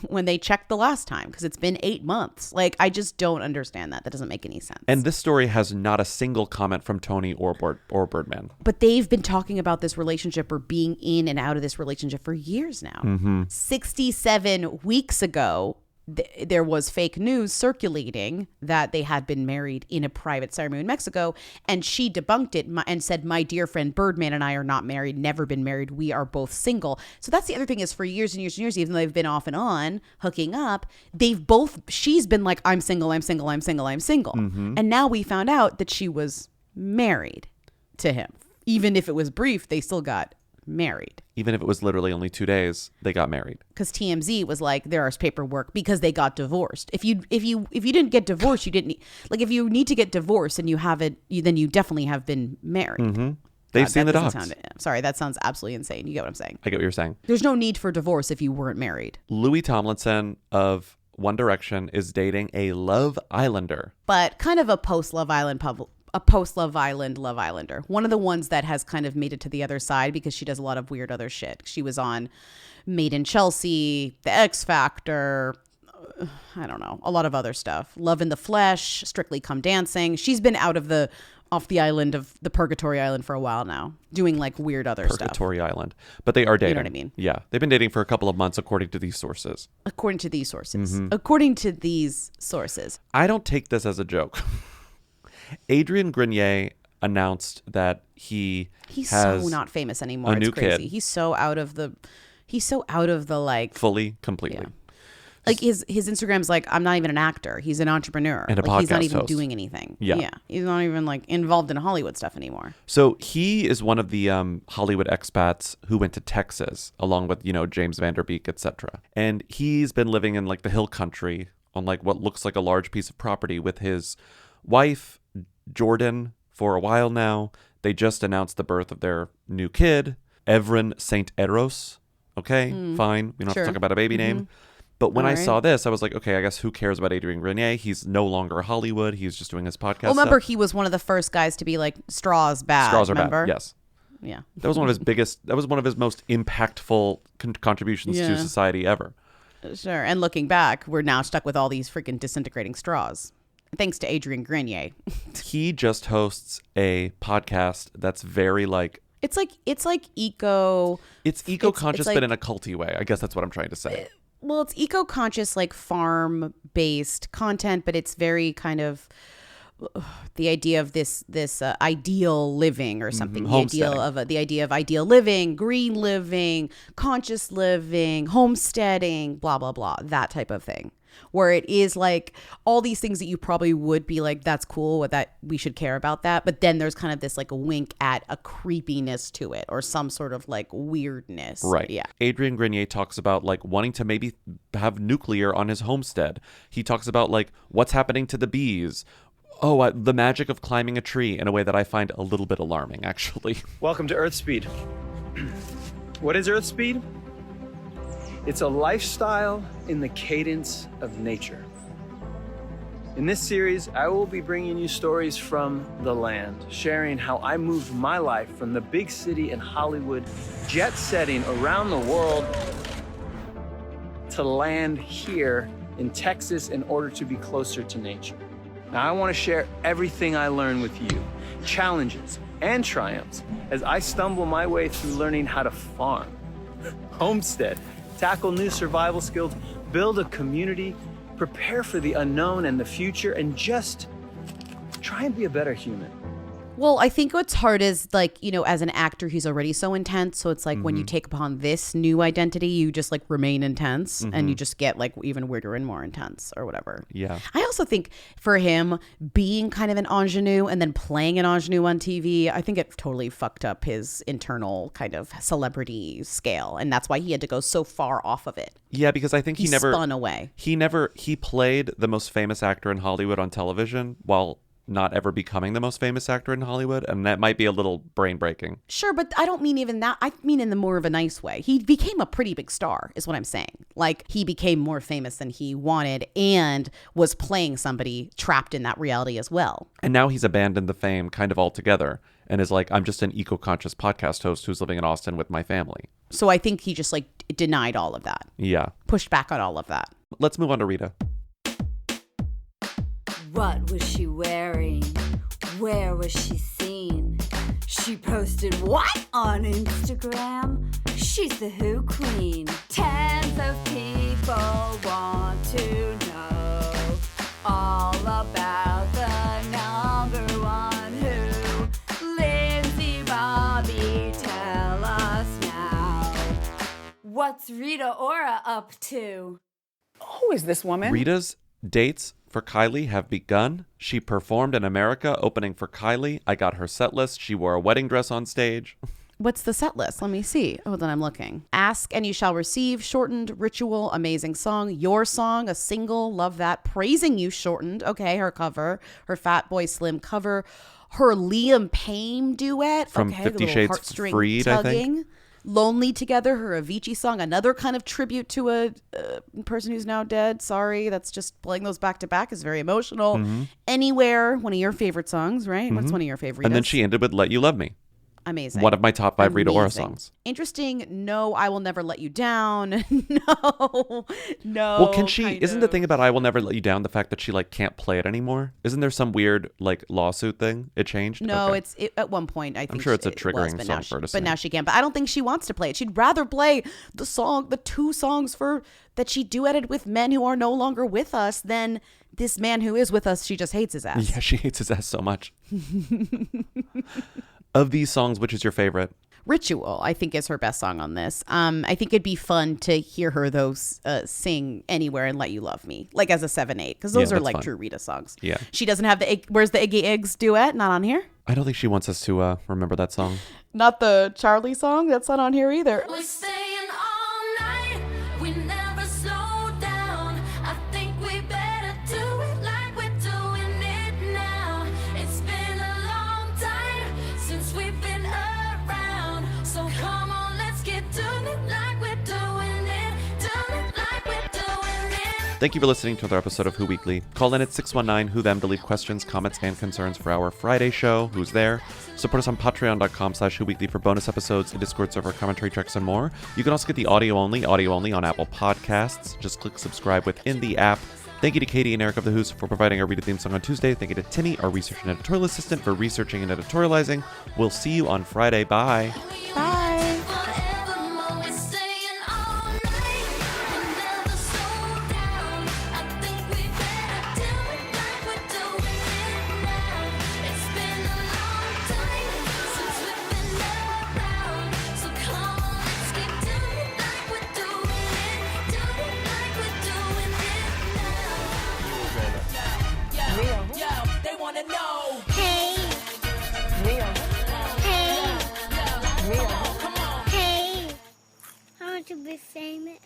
when they checked the last time because it's been 8 months. Like, I just don't understand that. That doesn't make any sense. And this story has not a single comment from Tony or Birdman. But they've been talking about this relationship or being in and out of this relationship for years now. Mm-hmm. 67 weeks ago, there was fake news circulating that they had been married in a private ceremony in Mexico, and she debunked it and said, my dear friend Birdman and I are not married, never been married, we are both single. So that's the other thing is for years and years and years, even though they've been off and on hooking up, she's been like, I'm single. Mm-hmm. And now we found out that she was married to him. Even if it was brief, they still got married. Even if it was literally only 2 days, they got married. Because TMZ was like, there is paperwork because they got divorced. If you didn't get divorced, you didn't need, like, if you need to get divorced and you haven't, then you definitely have been married. Mm-hmm. They've seen the docs. Sorry, that sounds absolutely insane. You get what I'm saying? I get what you're saying. There's no need for divorce if you weren't married. Louis Tomlinson of One Direction is dating a Love Islander. But kind of a post-Love Island Love Islander. One of the ones that has kind of made it to the other side because she does a lot of weird other shit. She was on Made in Chelsea, The X Factor, I don't know, a lot of other stuff. Love in the Flesh, Strictly Come Dancing. She's been off the island of the Purgatory Island for a while now, doing like weird other stuff. Purgatory Island. But they are dating. You know what I mean? Yeah. They've been dating for a couple of months according to these sources. Mm-hmm. I don't take this as a joke. Adrian Grenier announced that he's so not famous anymore. It's crazy. Kid. He's so out of the like fully, completely. Yeah. Like his Instagram's like, I'm not even an actor. He's an entrepreneur. And a podcast he's not even host. doing anything. Yeah. He's not even like involved in Hollywood stuff anymore. So he is one of the Hollywood expats who went to Texas along with, James Van Der Beek, etc. And he's been living in like the hill country on like what looks like a large piece of property with his wife, Jordan, for a while now. They just announced the birth of their new kid, Evren St. Eros. Okay, fine. We don't have to talk about a baby name. But when I saw this, I was like, okay, I guess who cares about Adrian Grenier? He's no longer Hollywood. He's just doing his podcast. Well, remember, he was one of the first guys to be like, straws bad. Straws are remember? bad, yes. Yeah. That was one of his most impactful contributions to society ever. Sure. And looking back, we're now stuck with all these freaking disintegrating straws. Thanks to Adrian Grenier. He just hosts a podcast that's very like... It's like eco... It's eco-conscious, like, but in a culty way. I guess that's what I'm trying to say. Well, it's eco-conscious, like farm-based content, but it's very kind of the idea of this ideal living or something. The idea of ideal living, green living, conscious living, homesteading, blah, blah, blah, that type of thing. Where it is like all these things that you probably would be like, that's cool, that we should care about that. But then there's kind of this like a wink at a creepiness to it or some sort of like weirdness. Right. Yeah. Adrian Grenier talks about like wanting to maybe have nuclear on his homestead. He talks about like what's happening to the bees. The magic of climbing a tree in a way that I find a little bit alarming, actually. Welcome to Earth Speed. What is Earth Speed? It's a lifestyle in the cadence of nature. In this series, I will be bringing you stories from the land, sharing how I moved my life from the big city in Hollywood, jet setting around the world, to land here in Texas in order to be closer to nature. Now, I want to share everything I learned with you, challenges and triumphs, as I stumble my way through learning how to farm, homestead, tackle new survival skills, build a community, prepare for the unknown and the future, and just try and be a better human. Well, I think what's hard is like, as an actor, he's already so intense. So it's like when you take upon this new identity, you just like remain intense and you just get like even weirder and more intense or whatever. Yeah. I also think for him being kind of an ingenue and then playing an ingenue on TV, I think it totally fucked up his internal kind of celebrity scale. And that's why he had to go so far off of it. Yeah, because I think he never spun away. He played the most famous actor in Hollywood on television while not ever becoming the most famous actor in Hollywood, and that might be a little brain breaking. Sure, but I don't mean even that. I mean in the more of a nice way. He became a pretty big star, is what I'm saying. Like, he became more famous than he wanted and was playing somebody trapped in that reality as well. And now he's abandoned the fame kind of altogether and is like, I'm just an eco-conscious podcast host who's living in Austin with my family. So I think he just like denied all of that. Yeah. Pushed back on all of that. Let's move on to Rita. What was she wearing? Where was she seen? She posted what on Instagram? She's the Who Queen. Tens of people want to know all about the number one Who. Lindsay, Bobby, tell us now. What's Rita Ora up to? Who is this woman? Rita's dates for Kylie have begun. She performed in America opening for Kylie. I got her set list. She wore a wedding dress on stage. What's the set list? Let me see. Oh, then I'm looking. Ask and You Shall Receive, Shortened, Ritual, Amazing Song, Your Song, a single, love that. Praising You, Shortened. Okay, her cover. Her Fatboy Slim cover. Her Liam Payne duet. From okay, 50 Shades Freed, I think. Lonely Together, her Avicii song, another kind of tribute to a person who's now dead. Sorry, that's just playing those back to back is very emotional. Mm-hmm. Anywhere, one of your favorite songs, right? Mm-hmm. What's one of your favorites? And then she ended with Let You Love Me. Amazing. One of my top 5 Rita Ora Amazing. songs. Interesting. No, I Will Never Let You Down. No. Well, can she, isn't the thing about I Will Never Let You Down the fact that she like can't play it anymore? Isn't there some weird like lawsuit thing? It changed? No, Okay. it's at one point I think I'm sure it's a it triggering was, song for her to but sing. now she can. But I don't think she wants to play it. She'd rather play the 2 songs that she duetted with men who are no longer with us than this man who is with us. She just hates his ass. Yeah, she hates his ass so much. Of these songs, which is your favorite? Ritual, I think, is her best song on this. I think it'd be fun to hear her sing Anywhere and Let You Love Me, like as a 7/8, because those are like fun. true Rita songs. Yeah. She doesn't have where's the Iggy Iggs duet? Not on here. I don't think she wants us to remember that song. Not the Charlie song. That's not on here either. We're staying all night. We never slow down. I think we better do it like we're doing it now. It's been a long time since we've been around. So come on, let's get doing it like we're doing it. Doing it like we're doing it. Thank you for listening to another episode of Who Weekly. Call in at 619-WHO-THEM to leave questions, comments, and concerns for our Friday show, Who's There? Support us on patreon.com/WhoWeekly for bonus episodes, a Discord server, commentary tracks, and more. You can also get the audio only on Apple Podcasts. Just click subscribe within the app. Thank you to Katy and Eric of the Who's for providing our Rita theme song on Tuesday. Thank you to Timmy, our research and editorial assistant, for researching and editorializing. We'll see you on Friday. Bye. Bye. To be famous.